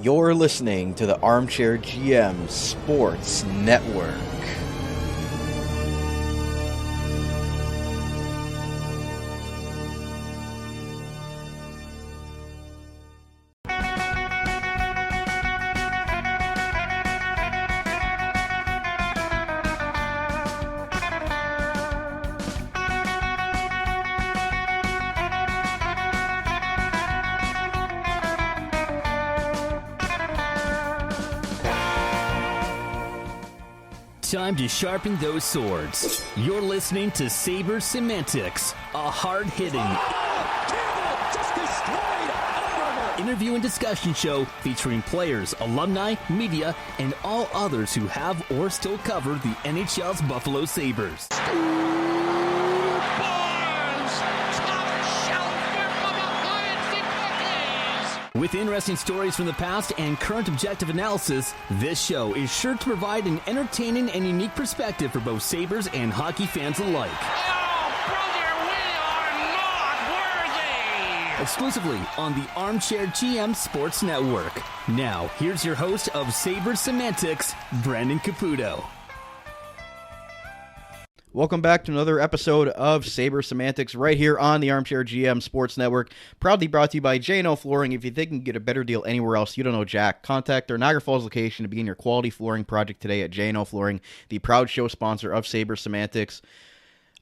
You're listening to the Armchair GM Sports Network. Time to sharpen those swords. You're listening to Sabres Semantics, a hard-hitting interview and discussion show featuring players, alumni, media, and all others who have or still cover the NHL's Buffalo Sabres. With interesting stories from the past and current objective analysis, this show is sure to provide an entertaining and unique perspective for both Sabres and hockey fans alike. Oh, brother, we are not worthy! Exclusively on the Armchair GM Sports Network. Now, here's your host of Sabres Semantics, Brandon Caputo. Welcome back to another episode of Sabres Semantics right here on the Armchair GM Sports Network. Proudly brought to you by J&O Flooring. If you think you can get a better deal anywhere else, you don't know Jack. Contact their Niagara Falls location to begin your quality flooring project today at J&O Flooring, the proud show sponsor of Sabres Semantics.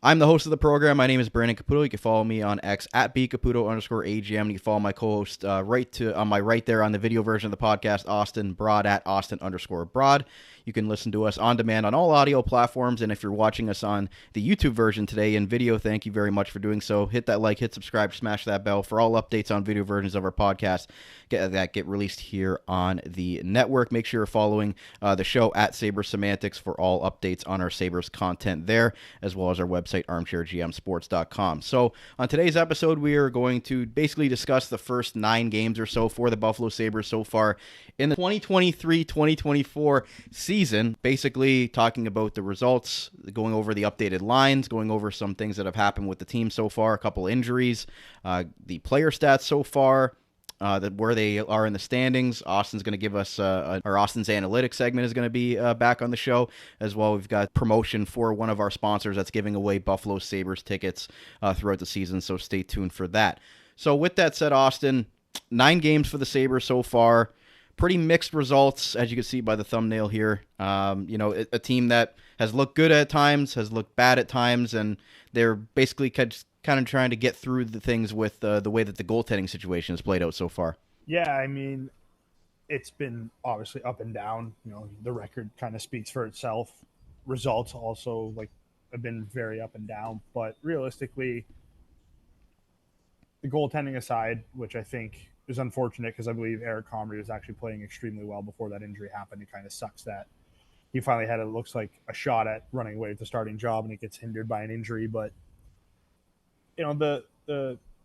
I'm the host of the program. My name is Brandon Caputo. You can follow me on X at bcaputo_AGM. And you can follow my co-host on my right there on the video version of the podcast, Austin Broad at Austin_Broad. You can listen to us on demand on all audio platforms. And if you're watching us on the YouTube version today in video, thank you very much for doing so. Hit that like, hit subscribe, smash that bell for all updates on video versions of our podcast that get released here on the network. Make sure you're following the show at Sabres Semantics for all updates on our Sabres content there, as well as our website, armchairgmsports.com. So on today's episode, we are going to basically discuss the first 9 games or so for the Buffalo Sabres so far in the 2023-2024 season, basically talking about the results, going over the updated lines, going over some things that have happened with the team so far, a couple injuries, the player stats so far, where they are in the standings. Austin's going to give us, our Austin's Analytics segment is going to be back on the show. As well, we've got promotion for one of our sponsors that's giving away Buffalo Sabres tickets throughout the season, so stay tuned for that. So with that said, Austin, 9 games for the Sabres so far. Pretty mixed results, as you can see by the thumbnail here. A team that has looked good at times, has looked bad at times, and they're basically kind of trying to get through the things with the way that the goaltending situation has played out so far. Yeah, I mean, it's been obviously up and down. The record kind of speaks for itself. Results also have been very up and down, but realistically, the goaltending aside, which I think is unfortunate because I believe Eric Comrie was actually playing extremely well before that injury happened. It kind of sucks that he finally had, it looks like, a shot at running away with the starting job and he gets hindered by an injury. But, the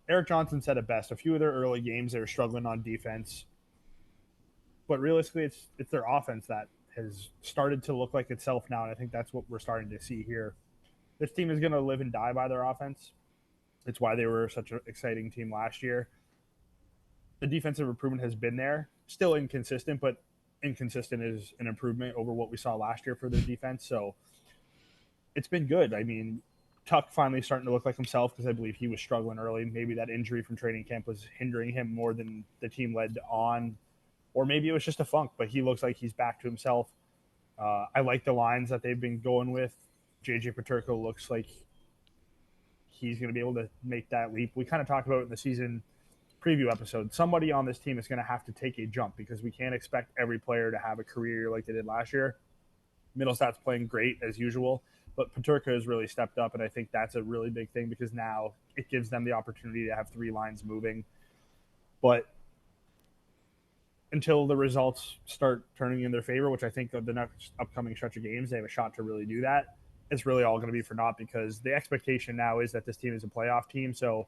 Eric Johnson said it best. A few of their early games, they were struggling on defense. But realistically, it's their offense that has started to look like itself now, and I think that's what we're starting to see here. This team is going to live and die by their offense. It's why they were such an exciting team last year. The defensive improvement has been there. Still inconsistent, but inconsistent is an improvement over what we saw last year for their defense. So it's been good. I mean, Tuck finally starting to look like himself because I believe he was struggling early. Maybe that injury from training camp was hindering him more than the team led on. Or maybe it was just a funk, but he looks like he's back to himself. I like the lines that they've been going with. JJ Peterka looks like he's going to be able to make that leap. We kind of talked about it in the season preview episode. Somebody on this team is going to have to take a jump because we can't expect every player to have a career like they did last year. Middlestad's playing great as usual, but Peterka has really stepped up, and I think that's a really big thing because now it gives them the opportunity to have 3 lines moving. But until the results start turning in their favor, which I think the next upcoming stretch of games, they have a shot to really do that, it's really all going to be for naught because the expectation now is that this team is a playoff team. So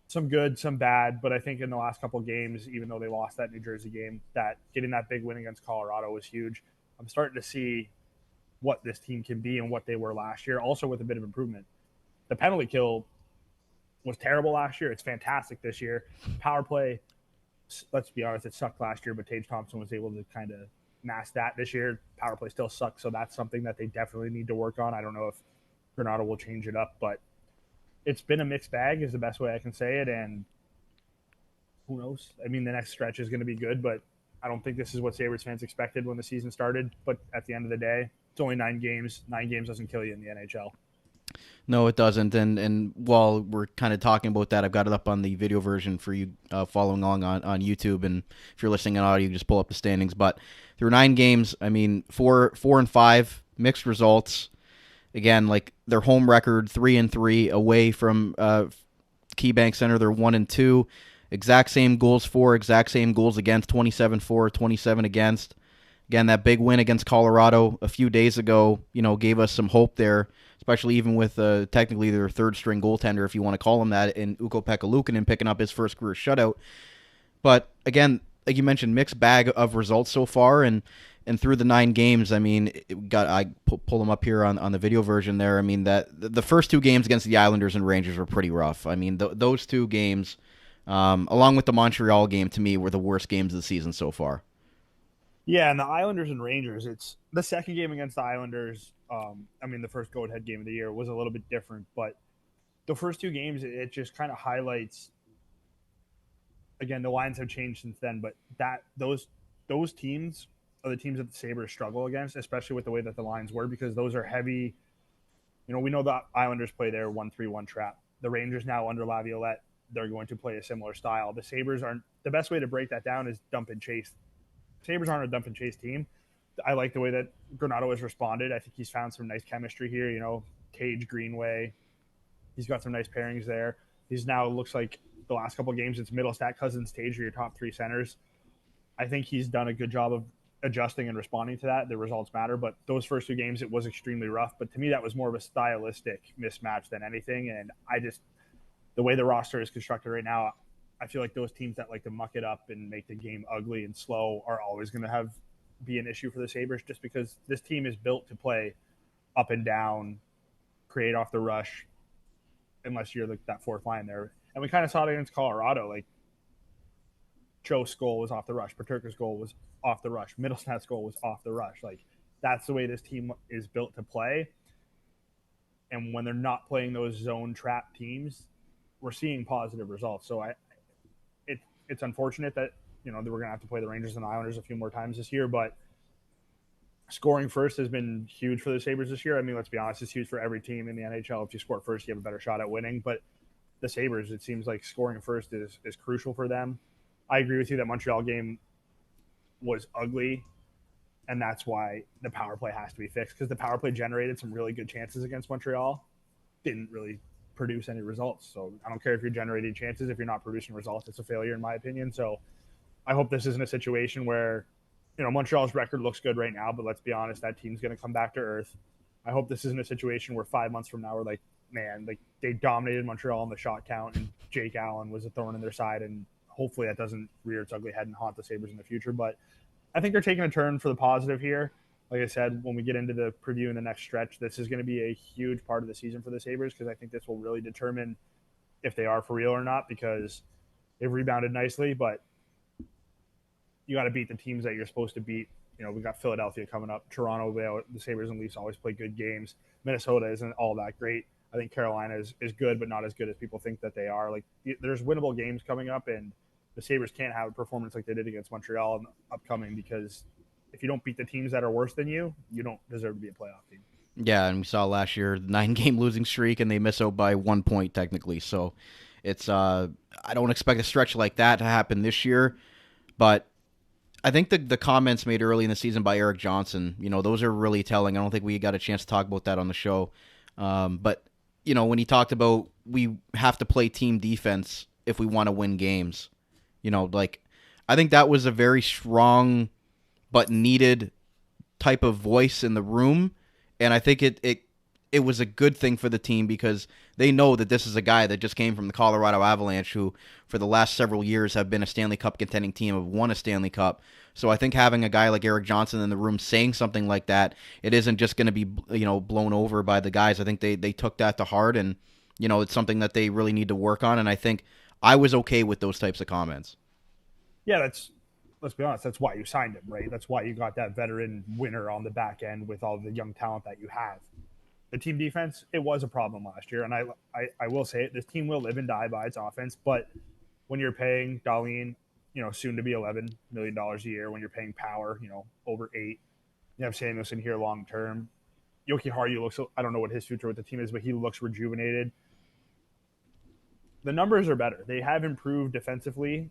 some good, some bad, but I think in the last couple of games, even though they lost that New Jersey game, that getting that big win against Colorado was huge. I'm starting to see what this team can be and what they were last year, also with a bit of improvement. The penalty kill was terrible last year. It's fantastic this year. Power play let's be honest, it sucked last year, but Tage Thompson was able to kind of mask that this year. Power play still sucks, so that's something that they definitely need to work on. I don't know if Granato will change it up, but it's been a mixed bag is the best way I can say it, and who knows? I mean, the next stretch is going to be good, but I don't think this is what Sabres fans expected when the season started. But at the end of the day, it's only 9 games. 9 games doesn't kill you in the NHL. No, it doesn't. And while we're kind of talking about that, I've got it up on the video version for you following along on YouTube. And if you're listening on audio, you just pull up the standings. But through 9 games, I mean, 4-5, mixed results. Again, like their home record, 3-3 away from KeyBank Center. They're 1-2. Exact same goals for, exact same goals against, 27 for, 27 against. Again, that big win against Colorado a few days ago, gave us some hope there, especially even with technically their third-string goaltender, if you want to call him that, in Ukko-Pekka Luukkonen picking up his first career shutout. But again, like you mentioned, mixed bag of results so far, and through the 9 games, I mean, I pull them up here on the video version there. I mean, that the first 2 games against the Islanders and Rangers were pretty rough. I mean, those 2 games, along with the Montreal game, to me, were the worst games of the season so far. Yeah, and the Islanders and Rangers, it's the second game against the Islanders. The first go-ahead game of the year was a little bit different, but the first 2 games, it just kind of highlights. Again, the lines have changed since then, but those teams are the teams that the Sabres struggle against, especially with the way that the lines were, because those are heavy. We know the Islanders play their 1-3-1 trap. The Rangers now under Laviolette, they're going to play a similar style. The Sabres aren't. The best way to break that down is dump and chase. Sabres aren't a dump and chase team. I like the way that Granato has responded. I think he's found some nice chemistry here. Tage, Greenway. He's got some nice pairings there. He's now looks like the last couple of games, it's Middlestat, Cousins, Tage are your top 3 centers. I think he's done a good job of adjusting and responding to that. The results matter, but those first 2 games, it was extremely rough. But to me, that was more of a stylistic mismatch than anything. And the way the roster is constructed right now, I feel like those teams that like to muck it up and make the game ugly and slow are always going to be an issue for the Sabres, just because this team is built to play up and down, create off the rush, unless you're like that fourth line there. And we kind of saw it against Colorado. Like Joe's goal was off the rush, Peterka's goal was off the rush, Middlestat's goal was off the rush. Like that's the way this team is built to play. And when they're not playing those zone trap teams, we're seeing positive results. So it's unfortunate that we're going to have to play the Rangers and the Islanders a few more times this year, but scoring first has been huge for the Sabres this year. I mean, let's be honest, it's huge for every team in the NHL. If you score first, you have a better shot at winning. But the Sabres, it seems like scoring first is crucial for them. I agree with you that Montreal game was ugly, and that's why the power play has to be fixed, because the power play generated some really good chances against Montreal. Didn't really produce any results. So I don't care if you're generating chances. If you're not producing results, it's a failure in my opinion. So I hope this isn't a situation where, Montreal's record looks good right now, but let's be honest, that team's going to come back to earth. I hope this isn't a situation where 5 months from now we're like, man, like they dominated Montreal in the shot count and Jake Allen was a thorn in their side, and hopefully that doesn't rear its ugly head and haunt the Sabres in the future. But I think they're taking a turn for the positive here. Like I said, when we get into the preview in the next stretch, this is going to be a huge part of the season for the Sabres, because I think this will really determine if they are for real or not, because they've rebounded nicely, but you got to beat the teams that you're supposed to beat. We got Philadelphia coming up, Toronto, the Sabres and Leafs always play good games. Minnesota isn't all that great. I think Carolina is good, but not as good as people think that they are. Like there's winnable games coming up, and the Sabres can't have a performance like they did against Montreal in the upcoming, because if you don't beat the teams that are worse than you, you don't deserve to be a playoff team. Yeah, and we saw last year the 9-game losing streak, and they miss out by 1 point technically. So it's I don't expect a stretch like that to happen this year, but I think the comments made early in the season by Eric Johnson, those are really telling. I don't think we got a chance to talk about that on the show, but when he talked about we have to play team defense if we want to win games, I think that was a very strong but needed type of voice in the room. And I think it was a good thing for the team, because they know that this is a guy that just came from the Colorado Avalanche, who for the last several years have been a Stanley Cup contending team, have won a Stanley Cup. So I think having a guy like Eric Johnson in the room saying something like that, it isn't just going to be, blown over by the guys. I think they took that to heart, and, it's something that they really need to work on. And I think I was okay with those types of comments. Yeah, let's be honest, that's why you signed him, right? That's why you got that veteran winner on the back end with all the young talent that you have. The team defense, it was a problem last year, and I will say it. This team will live and die by its offense, but when you're paying Darlene, soon to be $11 million a year, when you're paying Power, over 8, you have Samuelson here long term. Yoki Haru looks, I don't know what his future with the team is, but he looks rejuvenated. The numbers are better. They have improved defensively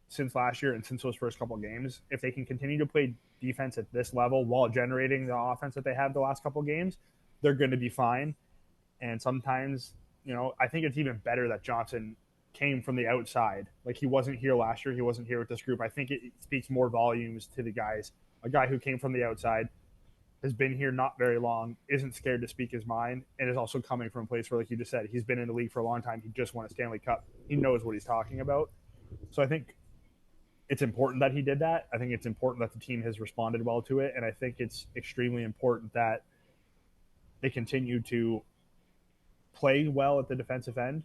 since last year and since those first couple of games. If they can continue to play defense at this level while generating the offense that they have the last couple of games, they're going to be fine. And sometimes, I think it's even better that Johnson came from the outside. Like, he wasn't here last year. He wasn't here with this group. I think it speaks more volumes to the guys. A guy who came from the outside, has been here not very long, isn't scared to speak his mind, and is also coming from a place where, like you just said, he's been in the league for a long time. He just won a Stanley Cup. He knows what he's talking about. So I think it's important that he did that. I think it's important that the team has responded well to it, and I think it's extremely important that they continue to play well at the defensive end,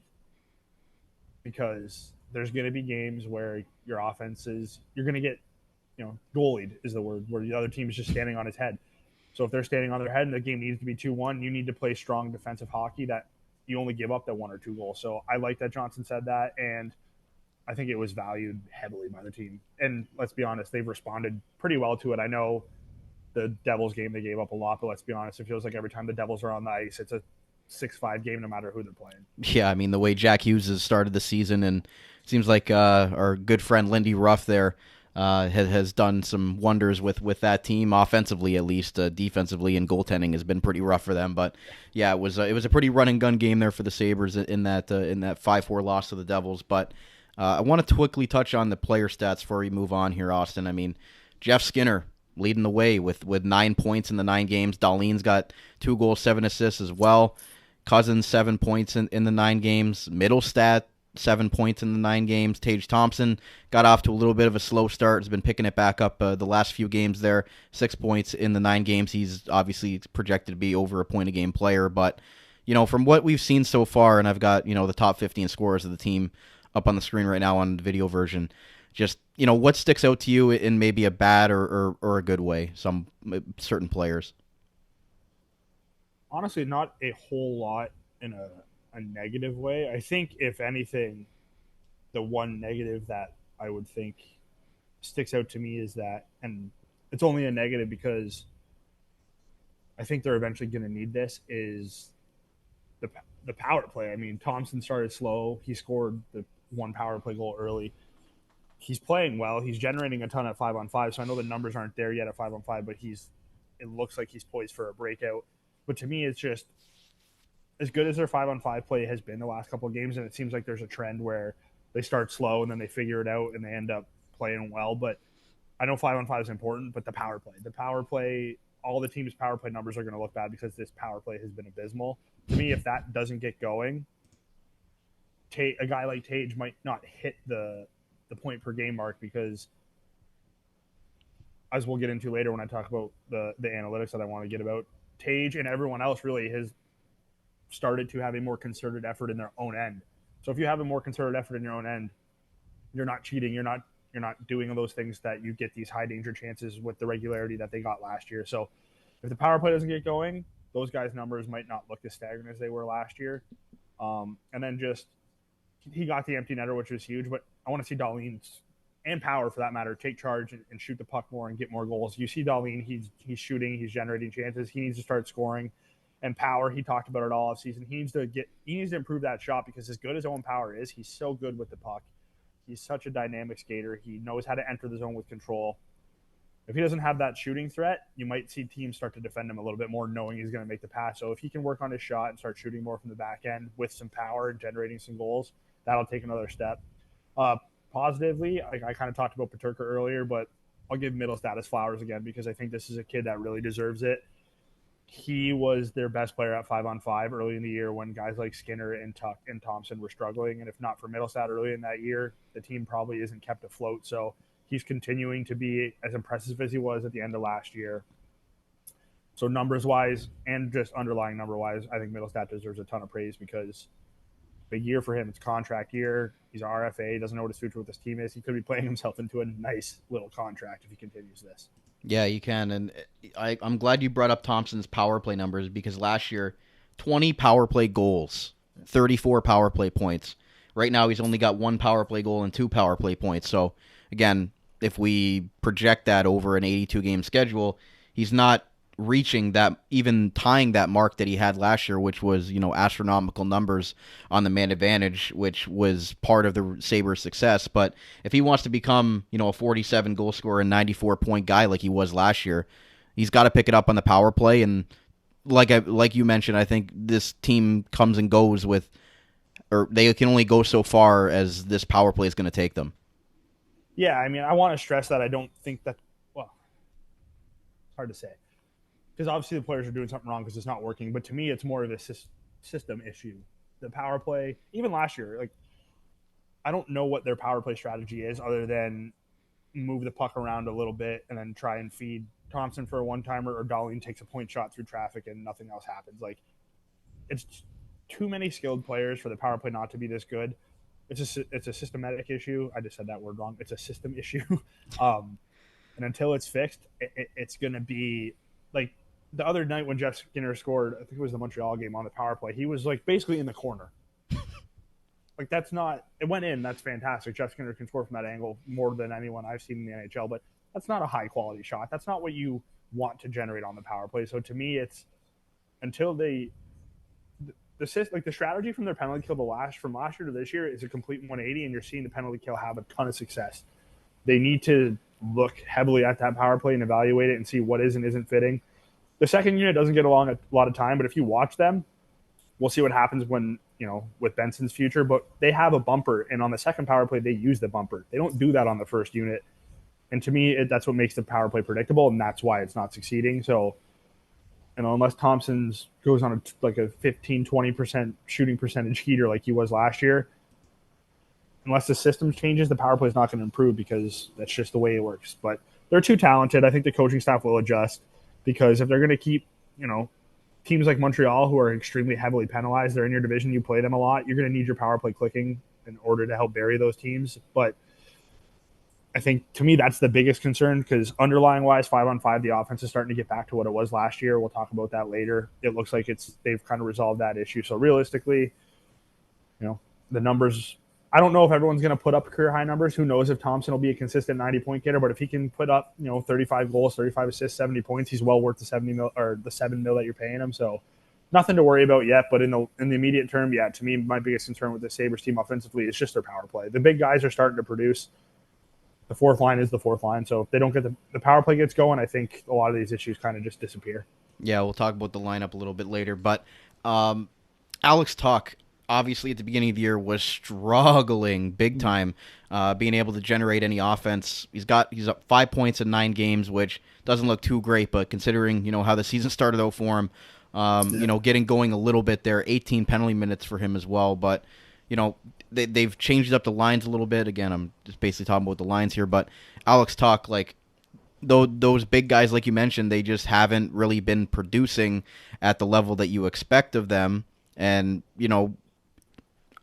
because there's going to be games where your offense is, you're going to get, goalied is the word, where the other team is just standing on its head. So if they're standing on their head and the game needs to be 2-1, you need to play strong defensive hockey that you only give up that 1 or 2 goals. So I like that Johnson said that, and I think it was valued heavily by the team. And let's be honest, they've responded pretty well to it. I know the Devils game, they gave up a lot, but let's be honest, it feels like every time the Devils are on the ice, it's a 6-5 game no matter who they're playing. Yeah, I mean, the way Jack Hughes has started the season, and it seems like our good friend Lindy Ruff there has done some wonders with that team, offensively at least. Defensively and goaltending has been pretty rough for them. But yeah, it was a pretty run and gun game there for the Sabres in that 5-4 loss to the Devils. But I want to quickly touch on the player stats before we move on here, Austin. I mean, Jeff Skinner leading the way with 9 points in the 9 games. Darlene's got 2 goals, 7 assists as well. Cousins, 7 points in the 9 games. Middlestat, 7 points in the 9 games. Tage Thompson got off to a little bit of a slow start, has been picking it back up the last few games there. 6 points in the 9 games. He's obviously projected to be over a point a game player, but from what we've seen so far, and I've got the top 15 scorers of the team up on the screen right now on the video version. Just what sticks out to you in maybe a bad or a good way? Some certain players. Honestly, not a whole lot in a negative way. I think, if anything, the one negative that I would think sticks out to me is that, and it's only a negative because I think they're eventually going to need this, is the power play. I mean, Thompson started slow. He scored the 1 power play goal early. He's playing well. He's generating a ton at 5-on-5. So I know the numbers aren't there yet at 5-on-5, but it looks like he's poised for a breakout. But to me, it's just as good as their 5-on-5 play has been the last couple of games, and it seems like there's a trend where they start slow and then they figure it out and they end up playing well. But I know 5-on-5 is important, but the power play, all the team's power play numbers are going to look bad because this power play has been abysmal. To me, if that doesn't get going, a guy like Tage might not hit the point per game mark, because, as we'll get into later when I talk about the analytics that I want to get about, Tage and everyone else really has started to have a more concerted effort in their own end. So if you have a more concerted effort in your own end, you're not cheating. You're not doing those things that you get these high danger chances with the regularity that they got last year. So if the power play doesn't get going, those guys' numbers might not look as staggering as they were last year. And then just, he got the empty netter, which was huge, but I want to see Darlene's, and Power for that matter, take charge and shoot the puck more and get more goals. You see Darlene, he's shooting, he's generating chances. He needs to start scoring. And Power, he talked about it all off season. He needs to improve that shot, because as good as Owen Power is, he's so good with the puck. He's such a dynamic skater. He knows how to enter the zone with control. If he doesn't have that shooting threat, you might see teams start to defend him a little bit more, knowing he's going to make the pass. So if he can work on his shot and start shooting more from the back end with some power and generating some goals, that'll take another step. Positively, I kind of talked about Peterka earlier, but I'll give Middlestat his flowers again, because I think this is a kid that really deserves it. He was their best player at 5-on-5 early in the year when guys like Skinner and Tuck and Thompson were struggling. And if not for Middlestat early in that year, the team probably isn't kept afloat. So he's continuing to be as impressive as he was at the end of last year. So numbers-wise and just underlying number-wise, I think Middlestat deserves a ton of praise, because big year for him. It's a contract year. He's an RFA. He doesn't know what his future with this team is. He could be playing himself into a nice little contract if he continues this. Yeah, you can. And I'm glad you brought up Thompson's power play numbers because last year, 20 power play goals, 34 power play points. Right now, he's only got 1 power play goal and 2 power play points. So, again, if we project that over an 82-game schedule, he's not reaching that, even tying that mark that he had last year, which was, astronomical numbers on the man advantage, which was part of the Sabres' success. But if he wants to become, a 47 goal scorer and 94-point guy like he was last year, he's got to pick it up on the power play. And like you mentioned, I think this team comes and goes with, or they can only go so far as this power play is going to take them. Yeah, I mean, I want to stress that I don't think that, well, it's hard to say. Because obviously the players are doing something wrong because it's not working. But to me, it's more of a system issue. The power play, even last year, I don't know what their power play strategy is other than move the puck around a little bit and then try and feed Thompson for a one-timer, or Dahlin takes a point shot through traffic and nothing else happens. It's too many skilled players for the power play not to be this good. It's a systematic issue. I just said that word wrong. It's a system issue. And until it's fixed, it's going to be like the other night when Jeff Skinner scored, I think it was the Montreal game on the power play, he was basically in the corner. That's not, it went in. That's fantastic. Jeff Skinner can score from that angle more than anyone I've seen in the NHL, but that's not a high quality shot. That's not what you want to generate on the power play. So to me, it's until the strategy from their penalty kill from last year to this year is a complete 180, and you're seeing the penalty kill have a ton of success. They need to look heavily at that power play and evaluate it and see what is and isn't fitting. The second unit doesn't get along a lot of time, but if you watch them, we'll see what happens when, with Benson's future. But they have a bumper, and on the second power play, they use the bumper. They don't do that on the first unit. And to me, that's what makes the power play predictable, and that's why it's not succeeding. So, unless Thompson's goes on a 15, 20% shooting percentage heater like he was last year, unless the system changes, the power play is not going to improve because that's just the way it works. But they're too talented. I think the coaching staff will adjust because if they're going to keep, teams like Montreal who are extremely heavily penalized, they're in your division, you play them a lot, you're going to need your power play clicking in order to help bury those teams. But I think, to me, that's the biggest concern because underlying-wise, 5-on-5, the offense is starting to get back to what it was last year. We'll talk about that later. It looks like they've kind of resolved that issue. So realistically, the numbers – I don't know if everyone's going to put up career-high numbers. Who knows if Thompson will be a consistent 90-point getter, but if he can put up 35 goals, 35 assists, 70 points, he's well worth the $7 million that you're paying him. So nothing to worry about yet, but in the immediate term, yeah, to me, my biggest concern with the Sabres team offensively is just their power play. The big guys are starting to produce. The fourth line is the fourth line. So if they don't get the power play gets going, I think a lot of these issues kind of just disappear. Yeah, we'll talk about the lineup a little bit later. But Alex Tuch, obviously at the beginning of the year, was struggling big time, being able to generate any offense. He's up 5 points in 9 games, which doesn't look too great, but considering how the season started out for him, getting going a little bit there, 18 penalty minutes for him as well. But they've changed up the lines a little bit. Again, I'm just basically talking about the lines here, but Alex Tuch, those big guys, like you mentioned, they just haven't really been producing at the level that you expect of them. And,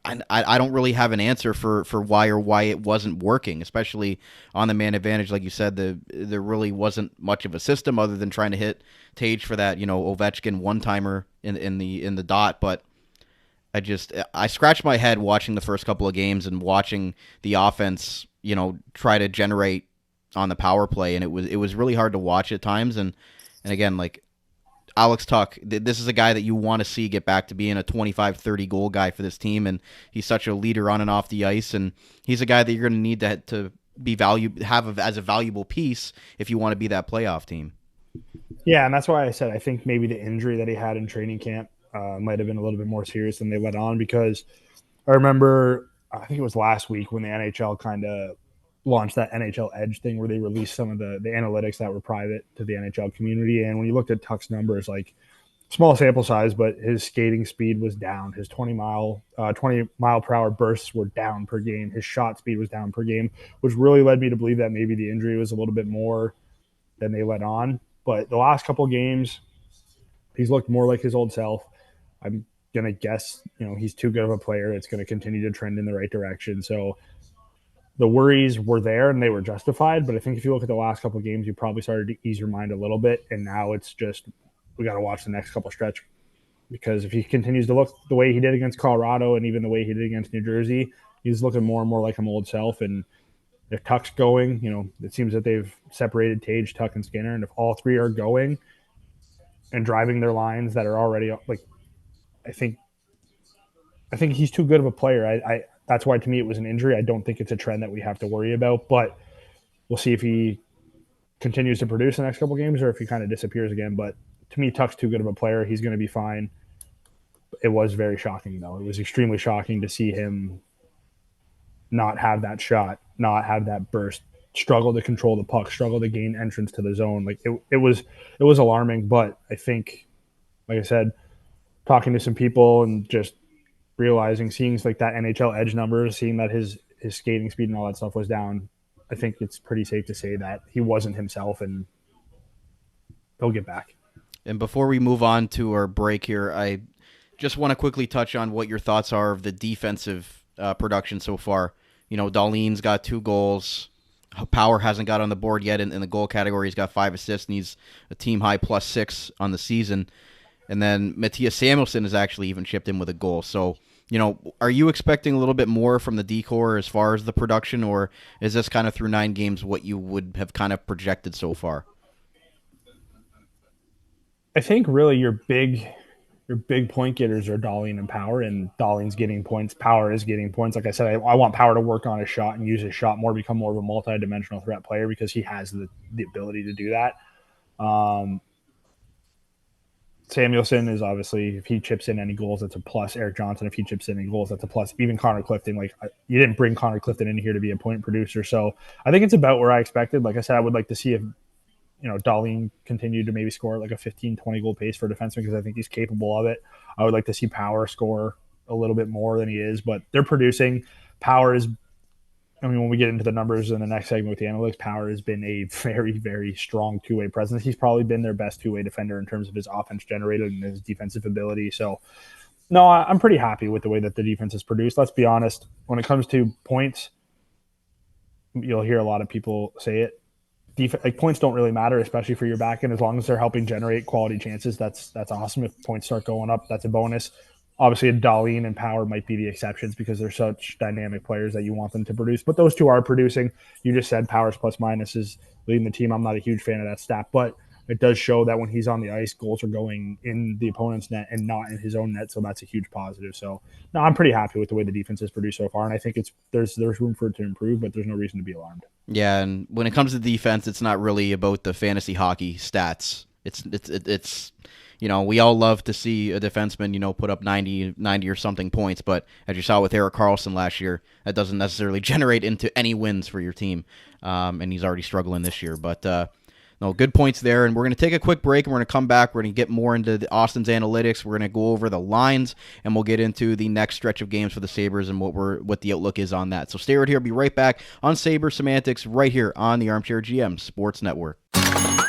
I don't really have an answer for why it wasn't working, especially on the man advantage. Like you said, there really wasn't much of a system other than trying to hit Tage for that, Ovechkin one-timer in the dot. But I scratched my head watching the first couple of games and watching the offense, try to generate on the power play, and it was really hard to watch at times. And again, Alex Tuch, this is a guy that you want to see get back to being a 25, 30 goal guy for this team, and he's such a leader on and off the ice, and he's a guy that you're going to need to be as a valuable piece if you want to be that playoff team. Yeah, and that's why I said I think maybe the injury that he had in training camp might have been a little bit more serious than they let on, because I remember, I think it was last week when the NHL kind of launched that NHL Edge thing where they released some of the analytics that were private to the NHL community. And when you looked at Tuch's numbers, small sample size, but his skating speed was down. His 20 mile per hour bursts were down per game. His shot speed was down per game, which really led me to believe that maybe the injury was a little bit more than they let on. But the last couple games, he's looked more like his old self. I'm going to guess, he's too good of a player. It's going to continue to trend in the right direction. So the worries were there and they were justified. But I think if you look at the last couple of games, you probably started to ease your mind a little bit. And now it's just, we got to watch the next couple stretch, because if he continues to look the way he did against Colorado and even the way he did against New Jersey, he's looking more and more like him old self. And if Tuck's going, it seems that they've separated Tage, Tuck, and Skinner. And if all three are going and driving their lines that are already I think he's too good of a player. That's why to me it was an injury. I don't think it's a trend that we have to worry about, but we'll see if he continues to produce the next couple games or if he kind of disappears again. But to me, Tuck's too good of a player. He's going to be fine. It was very shocking, though. It was extremely shocking to see him not have that shot, not have that burst, struggle to control the puck, struggle to gain entrance to the zone. It was alarming. But I think, like I said, talking to some people and just realizing, seeing that NHL edge numbers, seeing that his skating speed and all that stuff was down, I think it's pretty safe to say that he wasn't himself, and he'll get back. And before we move on to our break here, I just want to quickly touch on what your thoughts are of the defensive production so far. Dahlin's got 2 goals. Power hasn't got on the board yet in the goal category. He's got 5 assists, and he's a team-high +6 on the season. And then Matthias Samuelsson has actually even chipped in with a goal. So, are you expecting a little bit more from the D-core as far as the production, or is this kind of through 9 games what you would have kind of projected so far? I think really your big point getters are Dahlin and Power, and Dahlin's getting points. Power is getting points. Like I said, I want Power to work on his shot and use his shot more, become more of a multi-dimensional threat player, because he has the ability to do that. Samuelsson is obviously, if he chips in any goals, that's a plus. Eric Johnson, if he chips in any goals, that's a plus. Even Connor Clifton, you didn't bring Connor Clifton in here to be a point producer. So I think it's about where I expected. Like I said, I would like to see if, Dahlin continued to maybe score a 15, 20 goal pace for a defenseman, because I think he's capable of it. I would like to see Power score a little bit more than he is, but they're producing. Power is, when we get into the numbers in the next segment with the analytics, Power has been a very, very strong two-way presence. He's probably been their best two-way defender in terms of his offense generated and his defensive ability. So, no, I'm pretty happy with the way that the defense is produced. Let's be honest. When it comes to points, you'll hear a lot of people say it. Points don't really matter, especially for your back end. As long as they're helping generate quality chances, that's awesome. If points start going up, that's a bonus. Obviously, Dahlin and Power might be the exceptions because they're such dynamic players that you want them to produce. But those two are producing. You just said Power's plus minus is leading the team. I'm not a huge fan of that stat, but it does show that when he's on the ice, goals are going in the opponent's net and not in his own net. So that's a huge positive. So, no, I'm pretty happy with the way the defense has produced so far. And I think there's room for it to improve, but there's no reason to be alarmed. Yeah, and when it comes to defense, it's not really about the fantasy hockey stats. It's we all love to see a defenseman, put up 90 or something points, but as you saw with Erik Karlsson last year, that doesn't necessarily generate into any wins for your team, and he's already struggling this year. But no, good points there, and we're going to take a quick break, and we're going to come back. We're going to get more into Austin's analytics. We're going to go over the lines, and we'll get into the next stretch of games for the Sabres and what the outlook is on that. So stay right here. I'll be right back on Sabres Semantics right here on the Armchair GM Sports Network.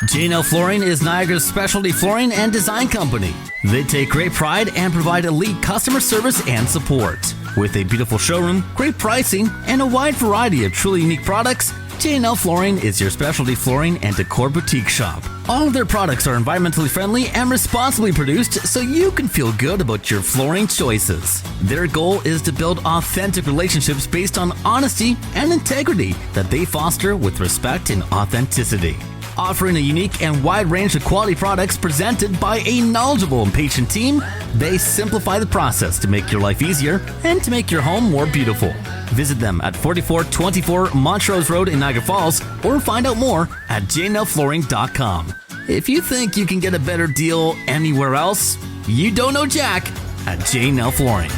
J&L Flooring is Niagara's specialty flooring and design company. They take great pride and provide elite customer service and support. With a beautiful showroom, great pricing, and a wide variety of truly unique products, J&L Flooring is your specialty flooring and decor boutique shop. All of their products are environmentally friendly and responsibly produced so you can feel good about your flooring choices. Their goal is to build authentic relationships based on honesty and integrity that they foster with respect and authenticity. Offering a unique and wide range of quality products presented by a knowledgeable and patient team, they simplify the process to make your life easier and to make your home more beautiful. Visit them at 4424 Montrose Road in Niagara Falls or find out more at jnlflooring.com. If you think you can get a better deal anywhere else, you don't know Jack at J&L Flooring.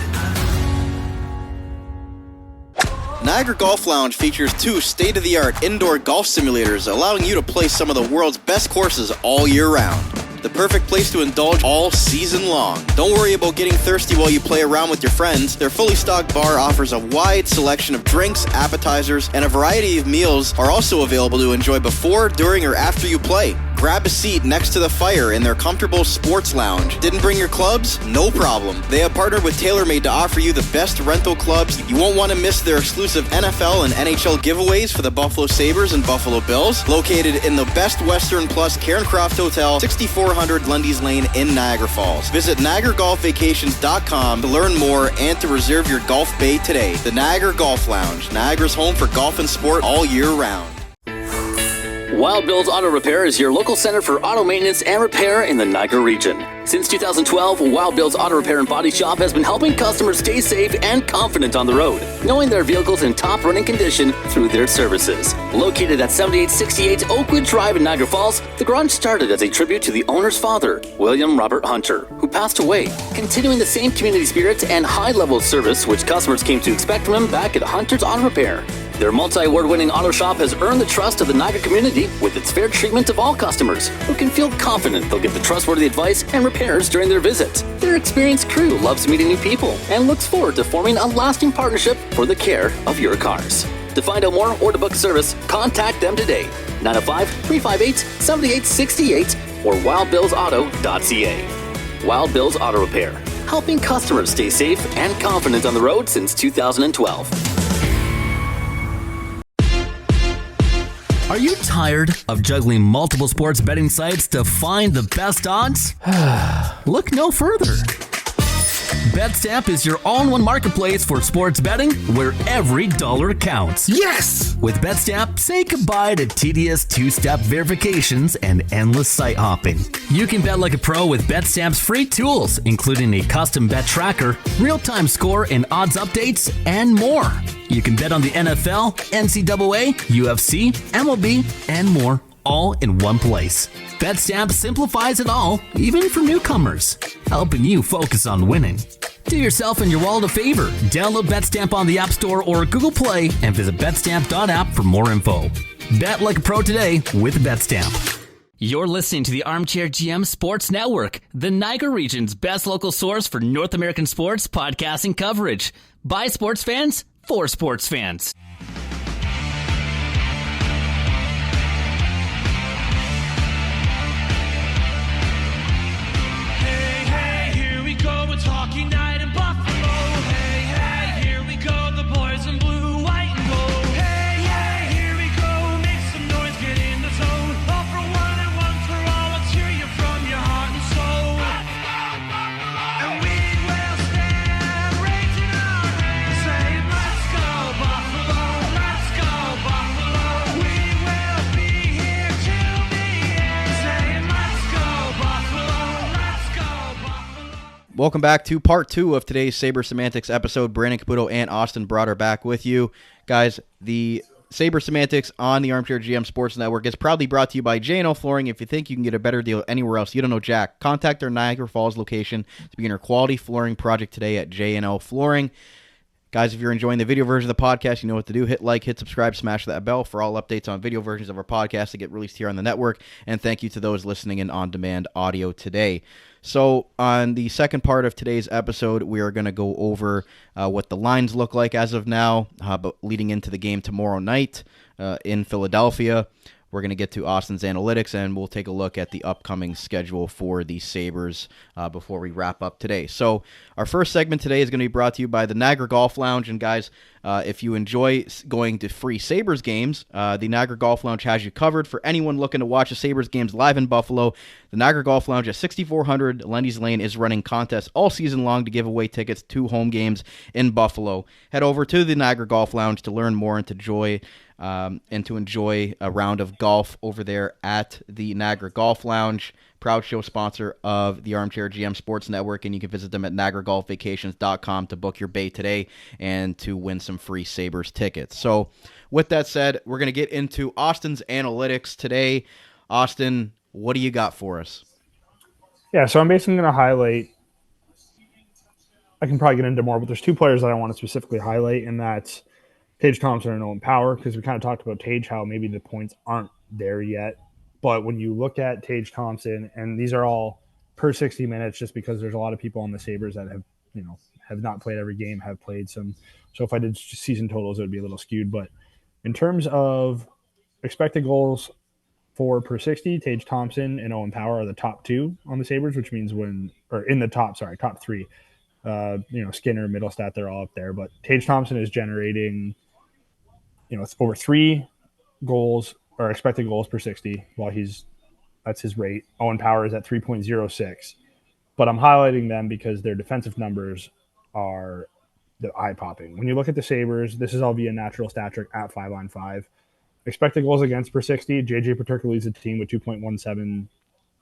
Niagara Golf Lounge features 2 state-of-the-art indoor golf simulators, allowing you to play some of the world's best courses all year round. The perfect place to indulge all season long. Don't worry about getting thirsty while you play around with your friends. Their fully stocked bar offers a wide selection of drinks, appetizers, and a variety of meals are also available to enjoy before, during, or after you play. Grab a seat next to the fire in their comfortable sports lounge. Didn't bring your clubs? No problem. They have partnered with TaylorMade to offer you the best rental clubs. You won't want to miss their exclusive NFL and NHL giveaways for the Buffalo Sabres and Buffalo Bills. Located in the Best Western Plus Cairncroft Hotel, 6400 Lundy's Lane in Niagara Falls. Visit NiagaraGolfVacations.com to learn more and to reserve your golf bay today. The Niagara Golf Lounge, Niagara's home for golf and sport all year round. Wild Bill's Auto Repair is your local center for auto maintenance and repair in the Niagara region. Since 2012, Wild Bill's Auto Repair and Body Shop has been helping customers stay safe and confident on the road, knowing their vehicles in top running condition through their services. Located at 7868 Oakwood Drive in Niagara Falls, the garage started as a tribute to the owner's father, William Robert Hunter, who passed away, continuing the same community spirit and high level of service which customers came to expect from him back at Hunter's Auto Repair. Their multi-award-winning auto shop has earned the trust of the Niagara community with its fair treatment of all customers who can feel confident they'll get the trustworthy advice and repairs during their visit. Their experienced crew loves meeting new people and looks forward to forming a lasting partnership for the care of your cars. To find out more or to book service, contact them today. 905-358-7868 or wildbillsauto.ca. Wild Bill's Auto Repair, helping customers stay safe and confident on the road since 2012. Are you tired of juggling multiple sports betting sites to find the best odds? Look no further. BetStamp is your all-in-one marketplace for sports betting where every dollar counts. Yes! With BetStamp, say goodbye to tedious two-step verifications and endless site hopping. You can bet like a pro with BetStamp's free tools, including a custom bet tracker, real-time score and odds updates, and more. You can bet on the NFL, NCAA, UFC, MLB, and more, all in one place. BetStamp simplifies it all, even for newcomers, helping you focus on winning. Do yourself and your wallet a favor. Download BetStamp on the App Store or Google Play and visit betstamp.app for more info. Bet like a pro today with BetStamp. You're listening to the Armchair GM Sports Network, the Niagara region's best local source for North American sports podcasting coverage. By sports fans, for sports fans. Hey, hey, here we go, it's hockey night in Buffalo. Hey, hey, here we go, the boys in blue, white, and gold. Hey, hey, here we go, make some noise, get in the zone. All for one and one for all, let's hear you from your heart and soul. And we will stand raising our hands, saying, let's go Buffalo, let's go Buffalo. We will be here till the end, saying, let's go Buffalo, let's go Buffalo. Welcome back to part 2 of today's Sabres Semantics episode. Brandon Caputo and Austin Broder back with you. Guys, the Sabres Semantics on the Armchair GM Sports Network is proudly brought to you by J&O Flooring. If you think you can get a better deal anywhere else, you don't know Jack. Contact their Niagara Falls location to begin your quality flooring project today at J&O Flooring. Guys, if you're enjoying the video version of the podcast, you know what to do. Hit like, hit subscribe, smash that bell for all updates on video versions of our podcast that get released here on the network. And thank you to those listening in on-demand audio today. So on the second part of today's episode, we are going to go over what the lines look like as of now, but leading into the game tomorrow night in Philadelphia. We're going to get to Austin's analytics, and we'll take a look at the upcoming schedule for the Sabres before we wrap up today. So our first segment today is going to be brought to you by the Niagara Golf Lounge. And guys, if you enjoy going to free Sabres games, the Niagara Golf Lounge has you covered. For anyone looking to watch the Sabres games live in Buffalo, the Niagara Golf Lounge at 6400 Lundy's Lane is running contests all season long to give away tickets to home games in Buffalo. Head over to the Niagara Golf Lounge to learn more and to enjoy a round of golf over there at the Niagara Golf Lounge. Proud show sponsor of the Armchair GM Sports Network, and you can visit them at NiagaraGolfVacations.com to book your bay today and to win some free Sabres tickets. So with that said, we're going to get into Austin's analytics today. Austin, what do you got for us? Yeah, so I'm basically going to highlight. I can probably get into more, but there's two players that I want to specifically highlight, and that's Tage Thompson and Owen Power, because we kind of talked about Tage, how maybe the points aren't there yet. But when you look at Tage Thompson, and these are all per 60 minutes, just because there's a lot of people on the Sabres that have not played every game, have played some. So if I did season totals, it would be a little skewed. But in terms of expected goals 4 per 60. Tage Thompson and Owen Power are the top two on the Sabres, which means top three. Skinner, Middlestat, they're all up there. But Tage Thompson is generating, it's over 3 goals or expected goals per 60 that's his rate. Owen Power is at 3.06. But I'm highlighting them because their defensive numbers are the eye-popping. When you look at the Sabres, this is all via natural stat trick at 5-on-5. Expected goals against per 60, JJ Peterka leads the team with 2.17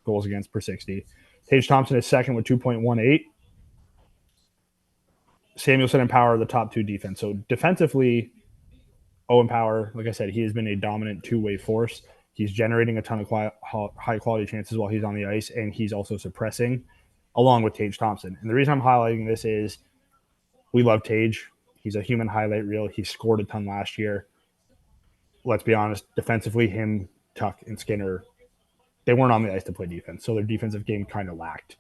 goals against per 60. Tage Thompson is second with 2.18. Samuelson and Power are the top two defense. So defensively, Owen Power, like I said, he has been a dominant two-way force. He's generating a ton of high-quality chances while he's on the ice, and he's also suppressing, along with Tage Thompson. And the reason I'm highlighting this is we love Tage. He's a human highlight reel. He scored a ton last year. Let's be honest, defensively, him, Tuck, and Skinner, they weren't on the ice to play defense, so their defensive game kind of lacked.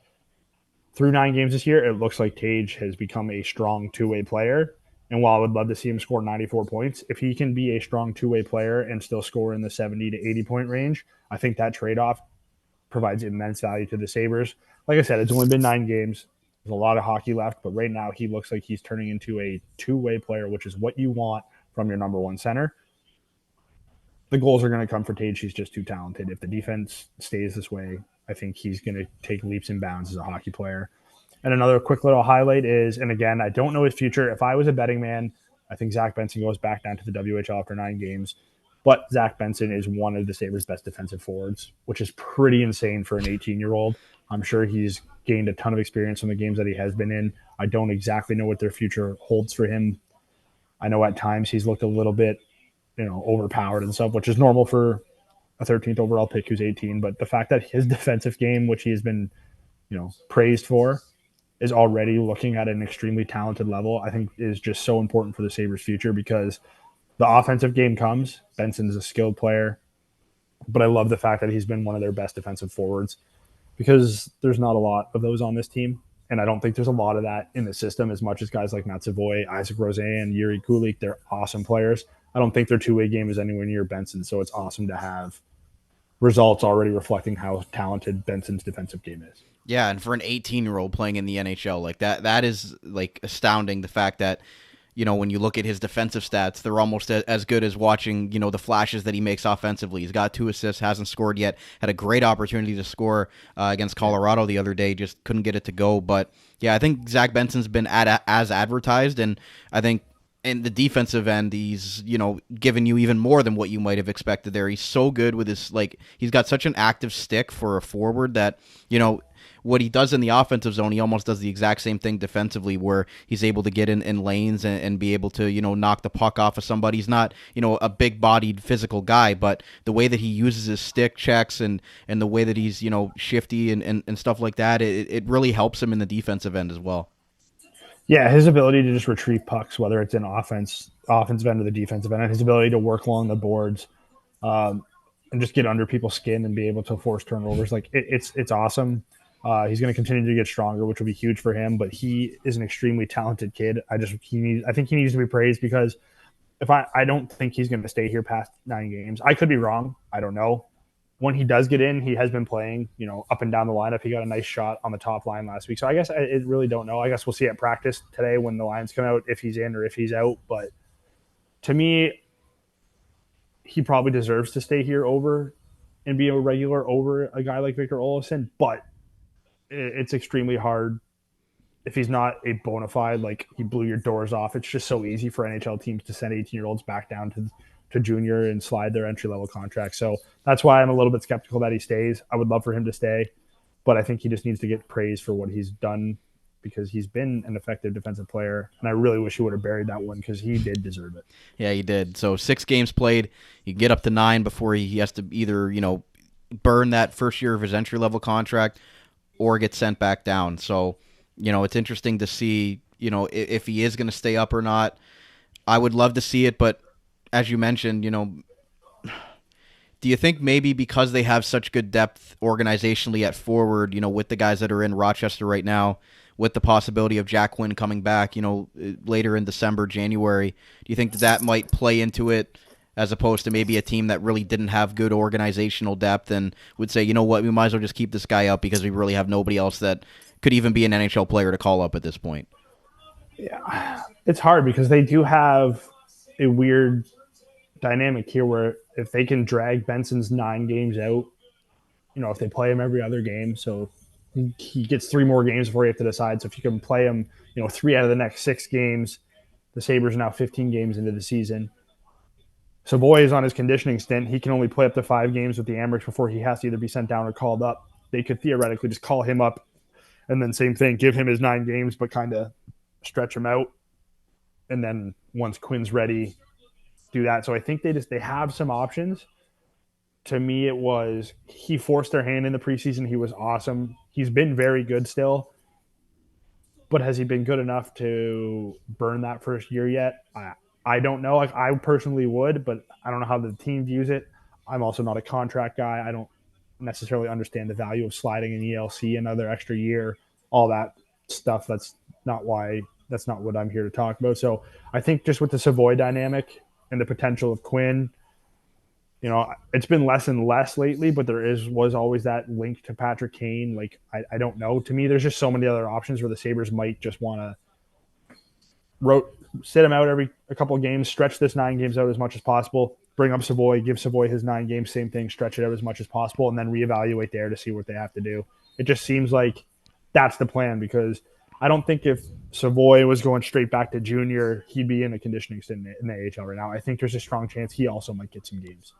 Through 9 games this year, it looks like Tage has become a strong two-way player. And while I would love to see him score 94 points, if he can be a strong two-way player and still score in the 70 to 80-point range, I think that trade-off provides immense value to the Sabres. Like I said, it's only been 9 games. There's a lot of hockey left, but right now he looks like he's turning into a two-way player, which is what you want from your number one center. The goals are going to come for Tage. He's just too talented. If the defense stays this way, I think he's going to take leaps and bounds as a hockey player. And another quick little highlight is, and again, I don't know his future. If I was a betting man, I think Zach Benson goes back down to the WHL after 9 games. But Zach Benson is one of the Sabres' best defensive forwards, which is pretty insane for an 18-year-old. I'm sure he's gained a ton of experience from the games that he has been in. I don't exactly know what their future holds for him. I know at times he's looked a little bit, overpowered and stuff, which is normal for a 13th overall pick who's 18. But the fact that his defensive game, which he has been, praised for, is already looking at an extremely talented level, I think is just so important for the Sabres' future because the offensive game comes. Benson's a skilled player, but I love the fact that he's been one of their best defensive forwards because there's not a lot of those on this team. And I don't think there's a lot of that in the system as much as guys like Matt Savoy, Isaac Rosen, Yuri Kulik, they're awesome players. I don't think their two-way game is anywhere near Benson, so it's awesome to have results already reflecting how talented Benson's defensive game is. Yeah, and for an 18-year-old playing in the NHL, like that is like astounding. The fact that, when you look at his defensive stats, they're almost as good as watching, the flashes that he makes offensively. He's got 2 assists, hasn't scored yet, had a great opportunity to score against Colorado the other day, just couldn't get it to go. But yeah, I think Zach Benson's been as advertised, and I think in the defensive end, he's, giving you even more than what you might have expected there. He's so good with his, he's got such an active stick for a forward that, what he does in the offensive zone, he almost does the exact same thing defensively, where he's able to get in lanes and be able to, knock the puck off of somebody. He's not, a big-bodied physical guy, but the way that he uses his stick checks and the way that he's, shifty and stuff like that, it really helps him in the defensive end as well. Yeah, his ability to just retrieve pucks, whether it's in offensive end or the defensive end, and his ability to work along the boards and just get under people's skin and be able to force turnovers, it's awesome. He's going to continue to get stronger, which will be huge for him. But he is an extremely talented kid. I think he needs to be praised because I don't think he's going to stay here past 9 games. I could be wrong. I don't know. When he does get in, he has been playing, up and down the lineup. He got a nice shot on the top line last week. So I guess I really don't know. I guess we'll see at practice today when the lines come out if he's in or if he's out. But to me, he probably deserves to stay here over and be a regular over a guy like Victor Olofsson. But it's extremely hard if he's not a bona fide, he blew your doors off. It's just so easy for NHL teams to send 18-year-olds back down to junior and slide their entry-level contract. So that's why I'm a little bit skeptical that he stays. I would love for him to stay, but I think he just needs to get praised for what he's done because he's been an effective defensive player, and I really wish he would have buried that one because he did deserve it. Yeah, he did. So 6 games played. You can get up to 9 before he has to either, burn that first year of his entry-level contract or get sent back down. So, it's interesting to see, if he is going to stay up or not. I would love to see it, but as you mentioned, do you think maybe because they have such good depth organizationally at forward, with the guys that are in Rochester right now, with the possibility of Jack Quinn coming back, later in December, January, do you think that might play into it as opposed to maybe a team that really didn't have good organizational depth and would say, you know what, we might as well just keep this guy up because we really have nobody else that could even be an NHL player to call up at this point. Yeah, it's hard because they do have a weird dynamic here where if they can drag Benson's 9 games out, if they play him every other game, so he gets 3 more games before you have to decide. So if you can play him, 3 out of the next 6 games, the Sabres are now 15 games into the season. Savoy is on his conditioning stint. He can only play up to 5 games with the Amherst before he has to either be sent down or called up. They could theoretically just call him up and then same thing, give him his 9 games, but kind of stretch him out. And then once Quinn's ready, do that. So I think they have some options. To me, it was he forced their hand in the preseason. He was awesome. He's been very good still. But has he been good enough to burn that first year yet? I don't know. Like, I personally would, but I don't know how the team views it. I'm also not a contract guy. I don't necessarily understand the value of sliding an ELC another extra year, all that stuff. That's not what I'm here to talk about. So I think just with the Savoy dynamic and the potential of Quinn, it's been less and less lately, but was always that link to Patrick Kane. Like, I don't know. To me, there's just so many other options where the Sabres might just want to sit him out every a couple of games, stretch this 9 games out as much as possible, bring up Savoy, give Savoy his 9 games, same thing, stretch it out as much as possible, and then reevaluate there to see what they have to do. It just seems like that's the plan because I don't think if Savoy was going straight back to junior, he'd be in a conditioning stint in the AHL right now. I think there's a strong chance he also might get some games.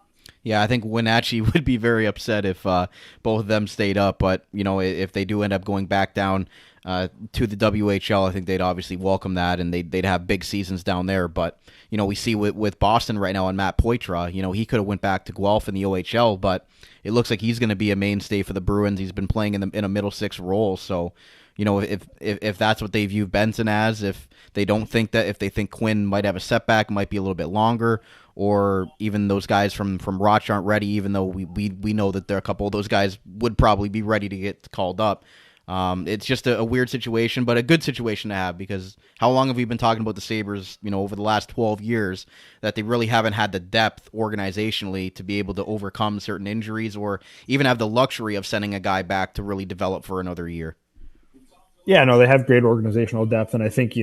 Yeah, I think Wenatchee would be very upset if both of them stayed up. But, if they do end up going back down to the WHL, I think they'd obviously welcome that, and they'd have big seasons down there. But, we see with Boston right now and Matt Poitras, he could have went back to Guelph in the OHL, but it looks like he's going to be a mainstay for the Bruins. He's been playing in a middle six role, so if that's what they view Benson as, if they think Quinn might have a setback, might be a little bit longer, or even those guys from Roch aren't ready, even though we know that there are a couple of those guys would probably be ready to get called up. It's just a weird situation, but a good situation to have, because how long have we been talking about the Sabres, over the last 12 years, that they really haven't had the depth organizationally to be able to overcome certain injuries or even have the luxury of sending a guy back to really develop for another year. Yeah, no, they have great organizational depth, and I think,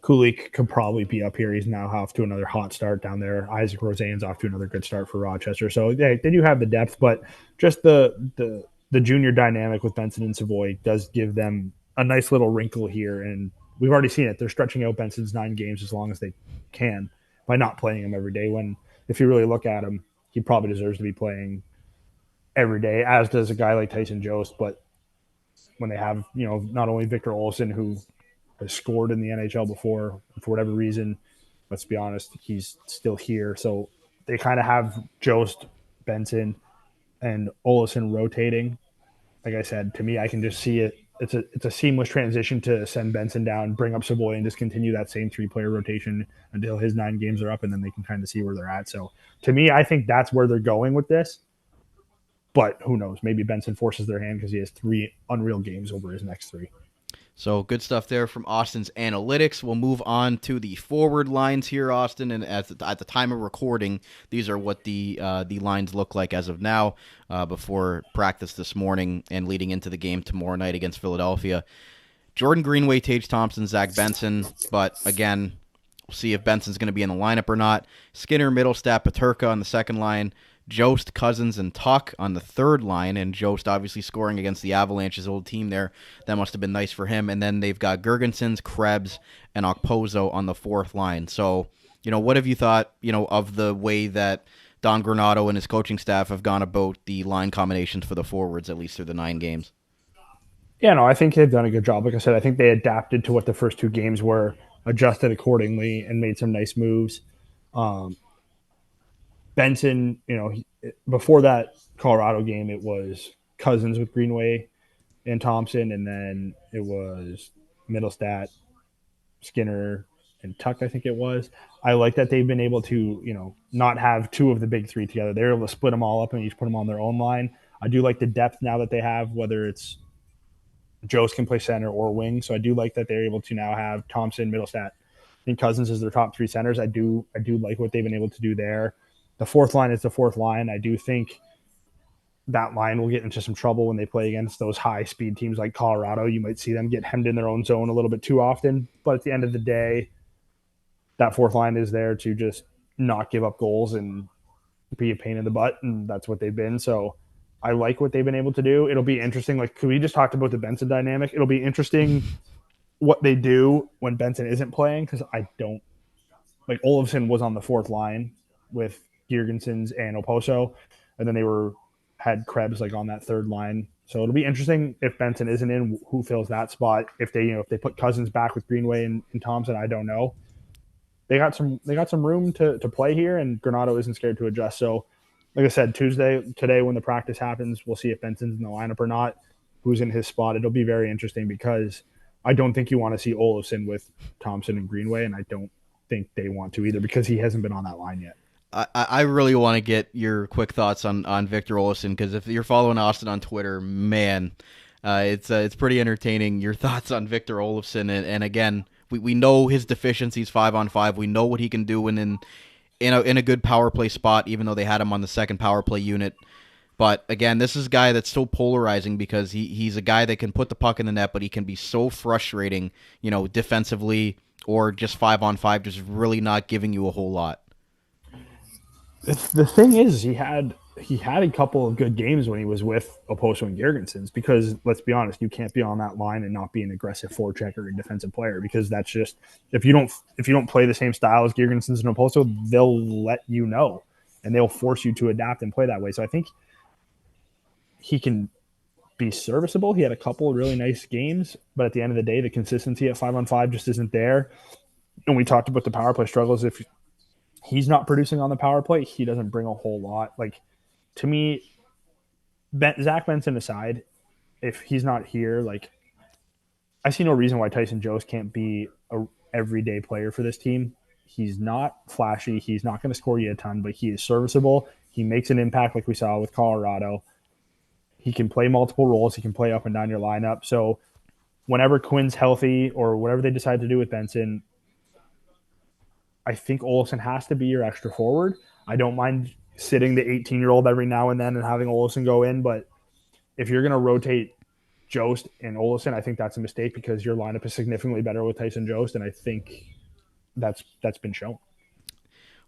Kulik could probably be up here. He's now off to another hot start down there. Isaac Roseanne's off to another good start for Rochester. So they do have the depth, but just the junior dynamic with Benson and Savoy does give them a nice little wrinkle here, and we've already seen it. They're stretching out Benson's 9 games as long as they can by not playing him every day, when if you really look at him, he probably deserves to be playing every day, as does a guy like Tyson Jost. But when they have, not only Victor Olsson, who has scored in the NHL before, for whatever reason, let's be honest, he's still here. So they kind of have Jost, Benson, and Olsson rotating. Like I said, to me, I can just see it. It's a seamless transition to send Benson down, bring up Savoy, and just continue that same 3-player rotation until his 9 games are up, and then they can kind of see where they're at. So to me, I think that's where they're going with this. But who knows? Maybe Benson forces their hand because he has 3 unreal games over his next 3. So good stuff there from Austin's analytics. We'll move on to the forward lines here, Austin. And at the time of recording, these are what the lines look like as of now, before practice this morning and leading into the game tomorrow night against Philadelphia. Jordan Greenway, Tage Thompson, Zach Benson. But again, we'll see if Benson's going to be in the lineup or not. Skinner, Middlestat, Peterka on the second line. Jost, Cousins, and Tuck on the third line, and Jost obviously scoring against the Avalanche's old team there. That must have been nice for him. And then they've got Girgensons, Krebs, and Okposo on the fourth line. So, what have you thought, of the way that Don Granato and his coaching staff have gone about the line combinations for the forwards, at least through the 9 games? Yeah, no, I think they've done a good job. Like I said, I think they adapted to what the first 2 games were, adjusted accordingly, and made some nice moves. Benson, before that Colorado game, it was Cousins with Greenway and Thompson, and then it was Middlestat, Skinner, and Tuck, I think it was. I like that they've been able to, not have 2 of the big 3 together. They're able to split them all up and each put them on their own line. I do like the depth now that they have, whether it's Jost can play center or wing. So I do like that they're able to now have Thompson, Middlestat, and Cousins as their top three centers. I do like what they've been able to do there. The fourth line is the fourth line. I do think that line will get into some trouble when they play against those high speed teams like Colorado. You might see them get hemmed in their own zone a little bit too often. But at the end of the day, that fourth line is there to just not give up goals and be a pain in the butt. And that's what they've been. So I like what they've been able to do. It'll be interesting. Like, we just talked about the Benson dynamic. It'll be interesting what they do when Benson isn't playing, because I don't like Olofsson was on the fourth line with Girgensons and Oposo, and then they had Krebs like on that third line. So it'll be interesting if Benson isn't in, who fills that spot. If they put Cousins back with Greenway and Thompson, I don't know. They got some room to play here, and Granato isn't scared to adjust. So, like I said, today when the practice happens, we'll see if Benson's in the lineup or not, who's in his spot. It'll be very interesting because I don't think you want to see Olofsson with Thompson and Greenway, and I don't think they want to either because he hasn't been on that line yet. I really want to get your quick thoughts on Victor Olofsson, because if you're following Austin on Twitter, man, it's pretty entertaining. Your thoughts on Victor Olofsson, and again, we know his deficiencies 5-on-5. We know what he can do in a good power play spot, even though they had him on the second power play unit. But again, this is a guy that's so polarizing because he's a guy that can put the puck in the net, but he can be so frustrating, defensively or just 5-on-5, just really not giving you a whole lot. The thing is, he had a couple of good games when he was with Oposo and Girgensons, because let's be honest, you can't be on that line and not be an aggressive forechecker and defensive player, because that's just, if you don't play the same style as Girgensons and Oposo, they'll let you know and they'll force you to adapt and play that way. So I think he can be serviceable. He had a couple of really nice games, but at the end of the day, the consistency at 5-on-5 just isn't there. And we talked about the power play struggles. If he's not producing on the power play, he doesn't bring a whole lot. Like, to me, Zach Benson aside, if he's not here, like, I see no reason why Tyson Jost can't be a everyday player for this team. He's not flashy. He's not going to score you a ton, but he is serviceable. He makes an impact like we saw with Colorado. He can play multiple roles. He can play up and down your lineup. So whenever Quinn's healthy or whatever they decide to do with Benson, I think Olofsson has to be your extra forward. I don't mind sitting the 18-year-old every now and then and having Olofsson go in, but if you're going to rotate Jost and Olofsson, I think that's a mistake, because your lineup is significantly better with Tyson Jost, and I think that's been shown.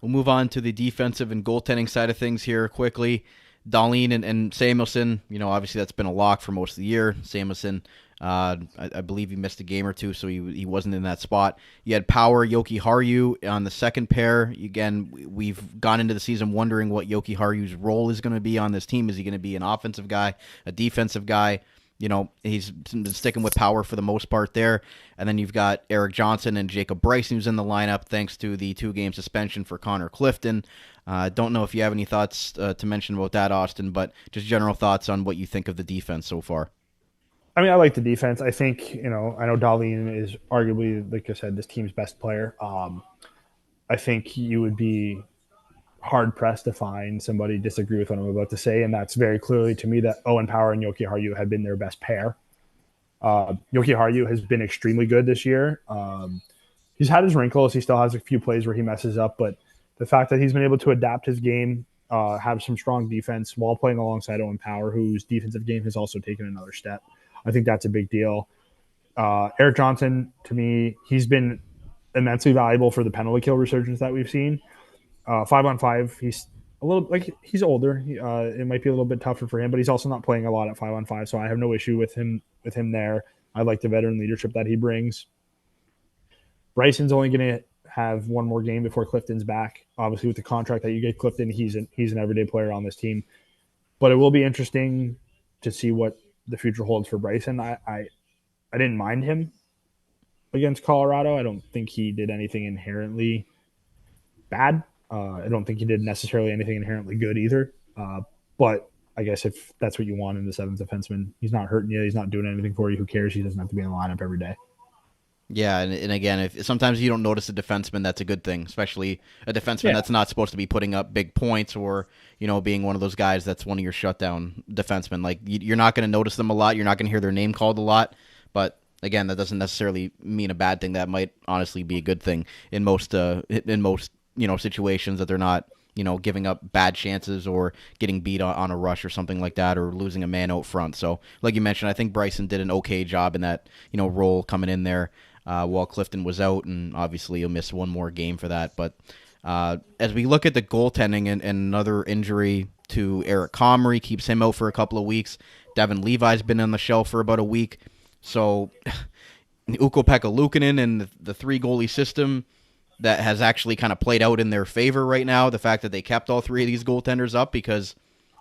We'll move on to the defensive and goaltending side of things here quickly. Dahlin and Samuelsson, obviously that's been a lock for most of the year. Samuelsson, I believe he missed a game or two, so he wasn't in that spot. You had Power, Yoki Haru on the second pair. Again, we've gone into the season wondering what Yoki Haru's role is going to be on this team. Is he going to be an offensive guy, a defensive guy? He's been sticking with Power for the most part there. And then you've got Eric Johnson and Jacob Bryson, who's in the lineup thanks to the 2-game suspension for Connor Clifton. Don't know if you have any thoughts to mention about that, Austin, but just general thoughts on what you think of the defense so far. I mean, I like the defense. I think, I know Dahlin is arguably, like I said, this team's best player. I think you would be hard-pressed to find somebody disagree with what I'm about to say, and that's very clearly to me that Owen Power and Yoki Haru have been their best pair. Yoki Haru has been extremely good this year. He's had his wrinkles. He still has a few plays where he messes up, but the fact that he's been able to adapt his game, have some strong defense while playing alongside Owen Power, whose defensive game has also taken another step, I think that's a big deal. Eric Johnson, to me, he's been immensely valuable for the penalty kill resurgence that we've seen. 5-on-5, he's a little he's older. It might be a little bit tougher for him, but he's also not playing a lot at 5-on-5, so I have no issue with him there. I like the veteran leadership that he brings. Bryson's only going to have one more game before Clifton's back. Obviously, with the contract that you get Clifton, he's an everyday player on this team. But it will be interesting to see what the future holds for Bryson. I didn't mind him against Colorado. I don't think he did anything inherently bad. I don't think he did necessarily anything inherently good either. But I guess if that's what you want in the seventh defenseman, he's not hurting you. He's not doing anything for you. Who cares? He doesn't have to be in the lineup every day. Yeah, and again, if sometimes you don't notice a defenseman, that's a good thing, especially a defenseman that's not supposed to be putting up big points or, being one of those guys that's one of your shutdown defensemen. Like, you're not going to notice them a lot. You're not going to hear their name called a lot. But again, that doesn't necessarily mean a bad thing. That might honestly be a good thing in most situations, that they're not giving up bad chances or getting beat on a rush or something like that, or losing a man out front. So, like you mentioned, I think Bryson did an okay job in that role coming in there while Clifton was out, and obviously he'll miss one more game for that. But as we look at the goaltending, and another injury to Eric Comrie keeps him out for a couple of weeks. Devin Levi's been on the shelf for about a week. So Ukko-Pekka Luukkonen and the three goalie system that has actually kind of played out in their favor right now. The fact that they kept all three of these goaltenders up, because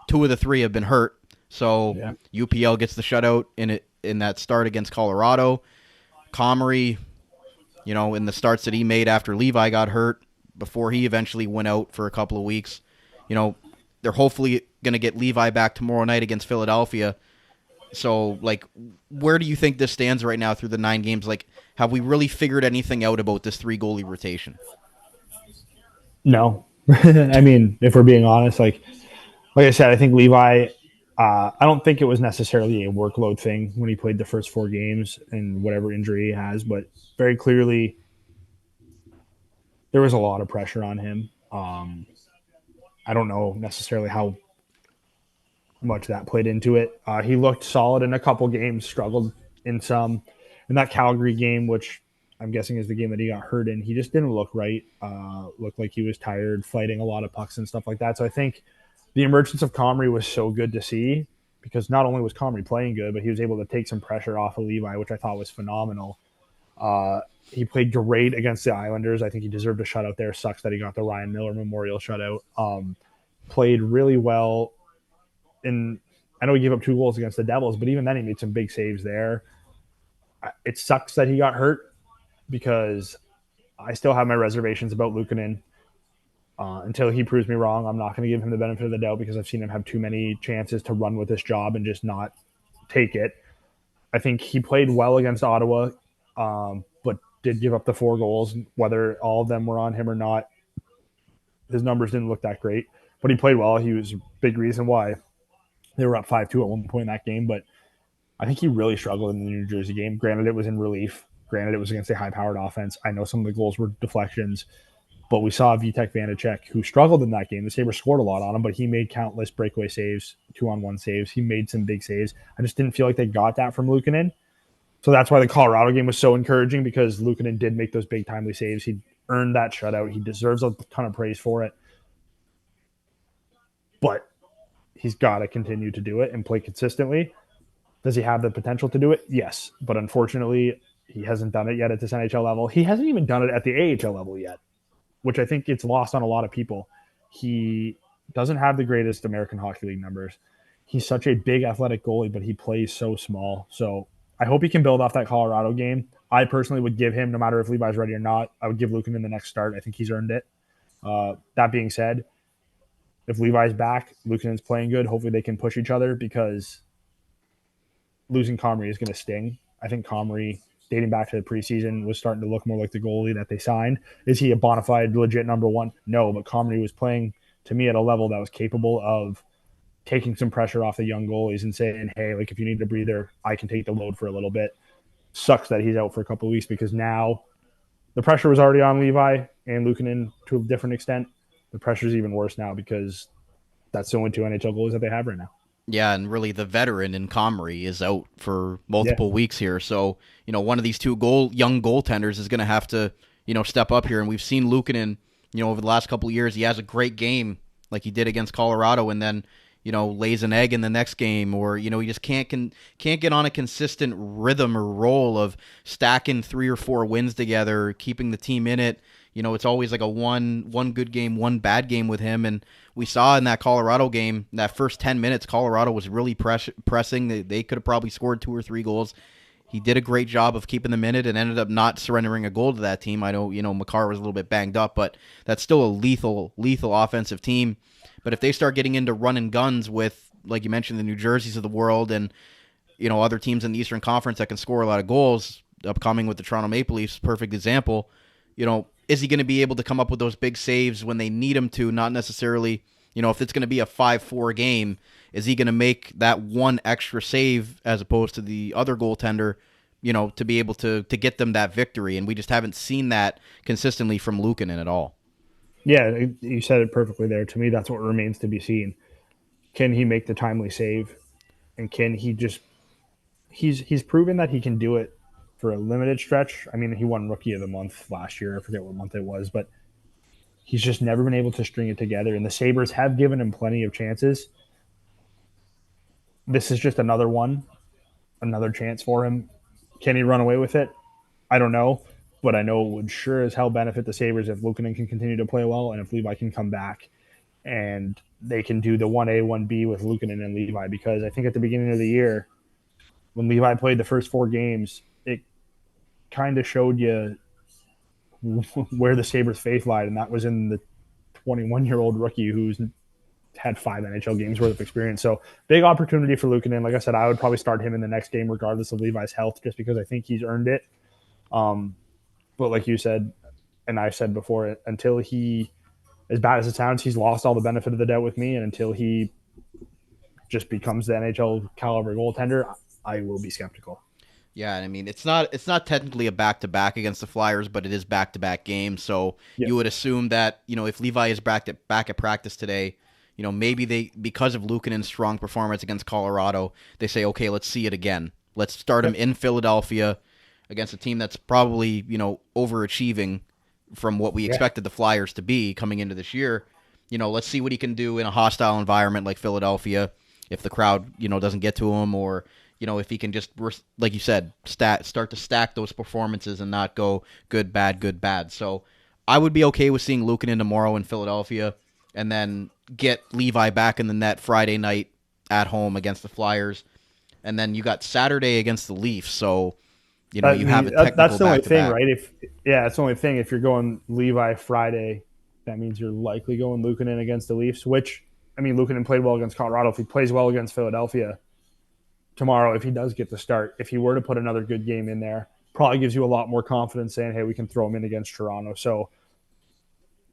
two of the three have been hurt. So UPL gets the shutout in that start against Colorado. Comrie, in the starts that he made after Levi got hurt, before he eventually went out for a couple of weeks, they're hopefully going to get Levi back tomorrow night against Philadelphia. So, where do you think this stands right now through the 9 games? Have we really figured anything out about this 3 goalie rotation? No. I mean, if we're being honest, like I said, I think Levi, I don't think it was necessarily a workload thing when he played the first 4 games and whatever injury he has, but very clearly there was a lot of pressure on him. I don't know necessarily how much that played into it. He looked solid in a couple games, struggled in some. In that Calgary game, which I'm guessing is the game that he got hurt in, he just didn't look right. Looked like he was tired, fighting a lot of pucks and stuff like that. So I think the emergence of Comrie was so good to see, because not only was Comrie playing good, but he was able to take some pressure off of Levi, which I thought was phenomenal. He played great against the Islanders. I think he deserved a shutout there. Sucks that he got the Ryan Miller Memorial shutout. Played really well. And I know he gave up 2 goals against the Devils, but even then he made some big saves there. It sucks that he got hurt, because I still have my reservations about Luukkonen. Until he proves me wrong, I'm not going to give him the benefit of the doubt, because I've seen him have too many chances to run with this job and just not take it. I think he played well against Ottawa, but did give up the 4 goals. Whether all of them were on him or not, his numbers didn't look that great. But he played well. He was a big reason why they were up 5-2 at one point in that game. But I think he really struggled in the New Jersey game. Granted, it was in relief. Granted, it was against a high-powered offense. I know some of the goals were deflections. But we saw Vitek Vanacek, who struggled in that game. The Sabres scored a lot on him, but he made countless breakaway saves, 2-on-1 saves. He made some big saves. I just didn't feel like they got that from Luukkonen. So that's why the Colorado game was so encouraging, because Luukkonen did make those big timely saves. He earned that shutout. He deserves a ton of praise for it. But he's got to continue to do it and play consistently. Does he have the potential to do it? Yes. But unfortunately, he hasn't done it yet at this NHL level. He hasn't even done it at the AHL level yet, which I think gets lost on a lot of people. He doesn't have the greatest American Hockey League numbers. He's such a big athletic goalie, but he plays so small. So I hope he can build off that Colorado game. I personally would give him, no matter if Levi's ready or not, I would give Luukkonen the next start. I think he's earned it. That being said, if Levi's back, Luukkonen's playing good. Hopefully they can push each other, because losing Comrie is going to sting. I think Comrie, dating back to the preseason, was starting to look more like the goalie that they signed. Is he a bona fide, legit number 1? No, but Comrie was playing, to me, at a level that was capable of taking some pressure off the young goalies and saying, hey, if you need a breather, I can take the load for a little bit. Sucks that he's out for a couple of weeks, because now the pressure was already on Levi and Luukkonen to a different extent. The pressure is even worse now, because that's the only 2 NHL goalies that they have right now. Yeah, and really the veteran in Comrie is out for multiple weeks here. So, one of these 2 young goaltenders is going to have to, step up here. And we've seen Luukkonen, over the last couple of years, he has a great game like he did against Colorado, and then, lays an egg in the next game, or, he just can't get on a consistent rhythm or roll of stacking 3 or 4 wins together, keeping the team in it. It's always like a one good game, one bad game with him. And we saw in that Colorado game, that first 10 minutes, Colorado was really pressing. They could have probably scored 2 or 3 goals. He did a great job of keeping them in it and ended up not surrendering a goal to that team. I know, Makar was a little bit banged up, but that's still a lethal offensive team. But if they start getting into run and guns with, like you mentioned, the New Jerseys of the world and, other teams in the Eastern Conference that can score a lot of goals, upcoming with the Toronto Maple Leafs, perfect example, is he going to be able to come up with those big saves when they need him to? Not necessarily, if it's going to be a 5-4 game, is he going to make that one extra save as opposed to the other goaltender to be able to get them that victory, and we just haven't seen that consistently from Luukkonen at all. Yeah, you said it perfectly there. To me, that's what remains to be seen. Can he make the timely save? And can he just he's proven that he can do it for a limited stretch. I mean, he won Rookie of the Month last year. I forget what month it was, but he's just never been able to string it together. And the Sabres have given him plenty of chances. This is just another one, another chance for him. Can he run away with it? I don't know, but I know it would sure as hell benefit the Sabres if Luukkonen can continue to play well and if Levi can come back and they can do the 1A, 1B with Luukkonen and Levi, because I think at the beginning of the year, when Levi played the first 4 games, it kind of showed you where the Sabres' faith lied, and that was in the 21-year-old rookie who's had 5 NHL games worth of experience. So big opportunity for Luukkonen. Like I said, I would probably start him in the next game regardless of Levi's health, just because I think he's earned it. But like you said, and I said before, until he, as bad as it sounds, he's lost all the benefit of the doubt with me, and until he just becomes the NHL caliber goaltender, I will be skeptical. Yeah, I mean, it's not technically a back-to-back against the Flyers, but it is back-to-back games. So you would assume that, if Levi is back at practice today, maybe they, because of Luukkonen's strong performance against Colorado, they say, okay, let's see it again. Let's start him in Philadelphia against a team that's probably, overachieving from what we expected the Flyers to be coming into this year. Let's see what he can do in a hostile environment like Philadelphia if the crowd, doesn't get to him, or if he can just, like you said, start to stack those performances and not go good, bad, good, bad. So I would be okay with seeing Luukkonen tomorrow in Philadelphia and then get Levi back in the net Friday night at home against the Flyers. And then you got Saturday against the Leafs. So, you have a technical that's the only thing, back-to-back. right? That's the only thing. If you're going Levi Friday, that means you're likely going Luukkonen against the Leafs, which, I mean, Luukkonen played well against Colorado. If he plays well against Philadelphia tomorrow, if he does get the start, if he were to put another good game in there, probably gives you a lot more confidence saying, hey, we can throw him in against Toronto. So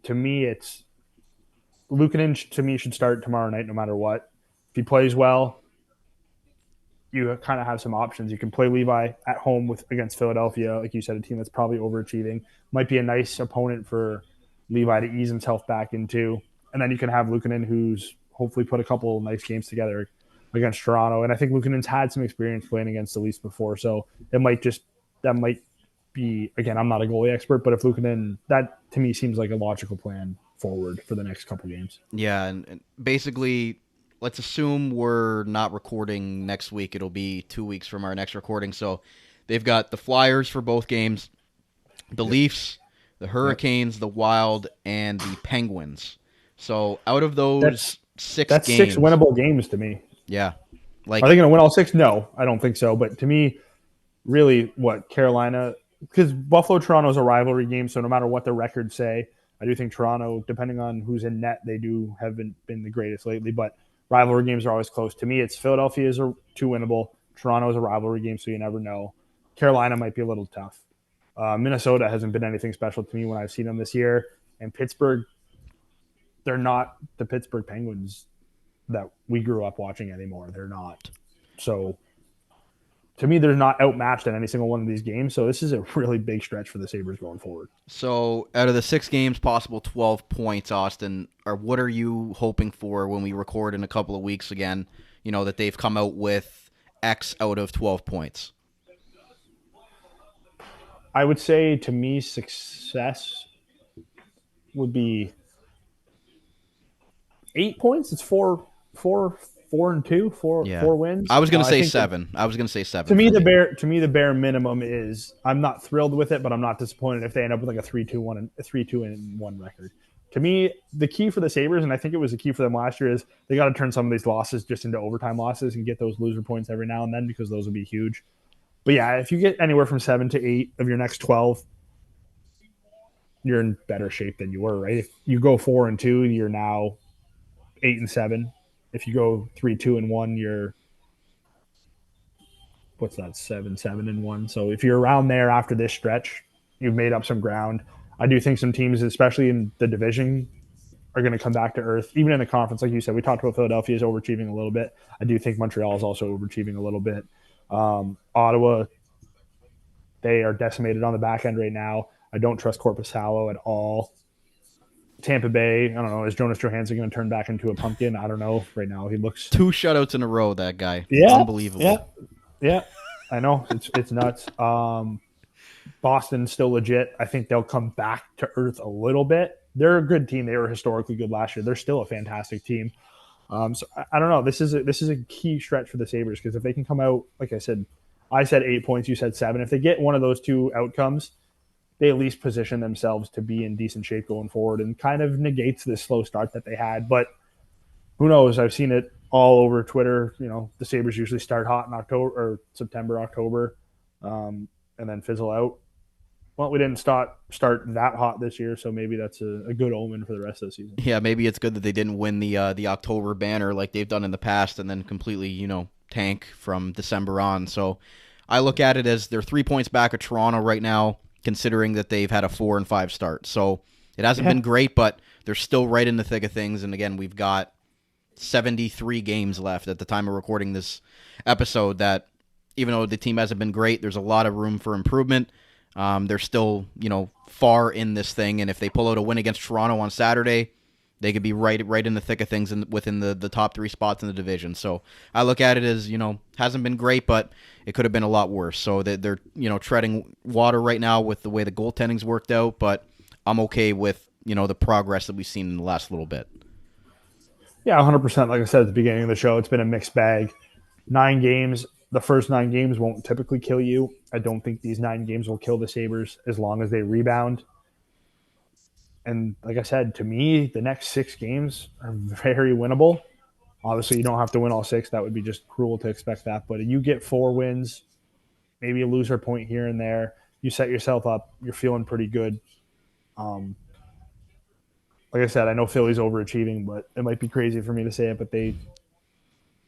to me, it's Luukkonen, to me, should start tomorrow night no matter what. If he plays well, you kind of have some options. You can play Levi at home against Philadelphia, like you said, a team that's probably overachieving. Might be a nice opponent for Levi to ease himself back into. And then you can have Luukkonen, who's hopefully put a couple nice games together against Toronto. And I think Luukkonen's had some experience playing against the Leafs before. So that might be, again, I'm not a goalie expert, but if Luukkonen, that to me seems like a logical plan forward for the next couple games. Yeah, and basically, let's assume we're not recording next week. It'll be 2 weeks from our next recording. So they've got the Flyers for both games, the Leafs, the Hurricanes, the Wild, and the Penguins. So out of those that's games, 6 winnable games to me. Yeah. Are they going to win all 6? No, I don't think so. But to me, really, Carolina, because Buffalo-Toronto is a rivalry game, so no matter what the records say, I do think Toronto, depending on who's in net, they haven't been the greatest lately. But rivalry games are always close. To me, it's Philadelphia is 2 winnable. Toronto is a rivalry game, so you never know. Carolina might be a little tough. Minnesota hasn't been anything special to me when I've seen them this year. And Pittsburgh, they're not the Pittsburgh Penguins that we grew up watching anymore. They're not. So to me, they're not outmatched in any single one of these games. So this is a really big stretch for the Sabres going forward. So out of the 6 games, possible 12 points, Austin, or what are you hoping for when we record in a couple of weeks again, that they've come out with X out of 12 points? I would say, to me, success would be 8 points. It's 4 and 2, 4 wins. I was going to say 7. I was going to say 7. To me, the bare minimum is, I'm not thrilled with it, but I'm not disappointed if they end up with like a 3-2-1 record. To me, the key for the Sabres, and I think it was the key for them last year, is they got to turn some of these losses just into overtime losses and get those loser points every now and then, because those would be huge. But yeah, if you get anywhere from 7 to 8 of your next 12, you're in better shape than you were, right? If you go 4 and 2, you're now 8 and 7. If you go 3-2-1, you're 7-7-1. So if you're around there after this stretch, you've made up some ground. I do think some teams, especially in the division, are going to come back to earth. Even in the conference, like you said, we talked about Philadelphia is overachieving a little bit. I do think Montreal is also overachieving a little bit. Ottawa, They are decimated on the back end right now. I don't trust Korpisalo at all. Tampa Bay, I don't know. Is Jonas Johansson going to turn back into a pumpkin? I don't know. Right now, he looks 2 shutouts in a row. That guy, yeah, unbelievable. yeah. I know it's nuts. Boston's still legit. I think they'll come back to earth a little bit. They're a good team. They were historically good last year. They're still a fantastic team. So I don't know. This is a key stretch for the Sabres because if they can come out, like I said 8 points. You said 7. If they get one of those two outcomes, they at least position themselves to be in decent shape going forward and kind of negates this slow start that they had. But who knows? I've seen it all over Twitter. The Sabres usually start hot in October or September, October, and then fizzle out. Well, we didn't start that hot this year, so maybe that's a good omen for the rest of the season. Yeah, maybe it's good that they didn't win the October banner like they've done in the past and then completely, tank from December on. So I look at it as they're 3 points back of Toronto right now, considering that they've had a 4-5 start. So it hasn't been great, but they're still right in the thick of things. And again, we've got 73 games left at the time of recording this episode that even though the team hasn't been great, there's a lot of room for improvement. They're still, far in this thing. And if they pull out a win against Toronto on Saturday, they could be right in the thick of things within the top 3 spots in the division. So I look at it as, hasn't been great, but it could have been a lot worse. So they're treading water right now with the way the goaltending's worked out, but I'm okay with, the progress that we've seen in the last little bit. Yeah, 100%. Like I said at the beginning of the show, it's been a mixed bag. 9 games. The first 9 games won't typically kill you. I don't think these 9 games will kill the Sabres as long as they rebound. And like I said, to me, the next 6 games are very winnable. Obviously, you don't have to win all 6. That would be just cruel to expect that. But you get 4 wins, maybe a loser point here and there. You set yourself up. You're feeling pretty good. Like I said, I know Philly's overachieving, but it might be crazy for me to say it, but they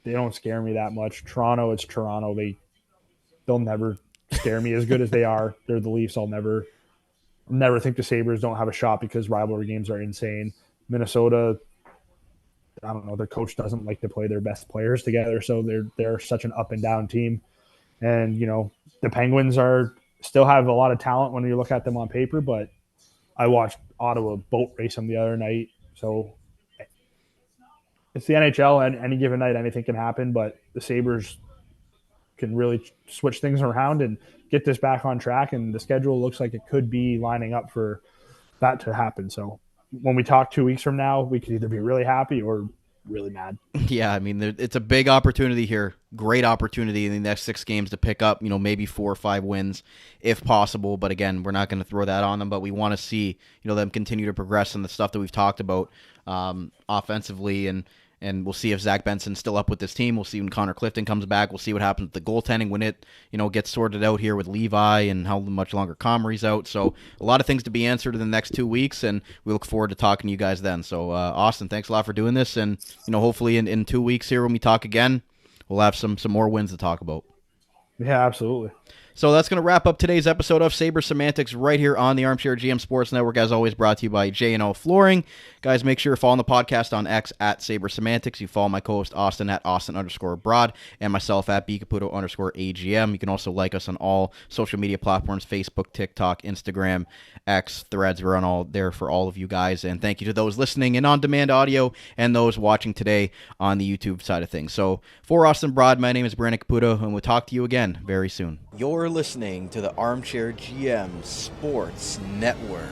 don't scare me that much. Toronto, it's Toronto. They'll never scare me as good as they are. They're the Leafs. I'll never think the Sabres don't have a shot because rivalry games are insane. Minnesota, I don't know. Their coach doesn't like to play their best players together, so they're such an up and down team. And the Penguins still have a lot of talent when you look at them on paper, but I watched Ottawa boat race them the other night. So it's the NHL, and any given night anything can happen, but the Sabres can really switch things around and get this back on track, and the schedule looks like it could be lining up for that to happen. So when we talk 2 weeks from now, we could either be really happy or really mad. Yeah, I mean, it's a big opportunity here. Great opportunity in the next 6 games to pick up, maybe 4 or 5 wins if possible. But again, we're not going to throw that on them, but we want to see, them continue to progress in the stuff that we've talked about offensively, and we'll see if Zach Benson's still up with this team. We'll see when Connor Clifton comes back. We'll see what happens with the goaltending when it, gets sorted out here with Levi and how much longer Comrie's out. So a lot of things to be answered in the next 2 weeks, and we look forward to talking to you guys then. So Austin, thanks a lot for doing this, and hopefully in 2 weeks here when we talk again, we'll have some more wins to talk about. Yeah, absolutely. So that's going to wrap up today's episode of Sabres Semantics right here on the Armchair GM Sports Network. As always, brought to you by J&O Flooring. Guys, make sure you're following the podcast on X at Sabres Semantics. You follow my co-host Austin at Austin_Broad and myself at Caputo_AGM. You can also like us on all social media platforms, Facebook, TikTok, Instagram, X, Threads. We're on all there for all of you guys. And thank you to those listening in on-demand audio and those watching today on the YouTube side of things. So for Austin Broad, my name is Brandon Caputo, and we'll talk to you again very soon. You're listening to the Armchair GM Sports Network.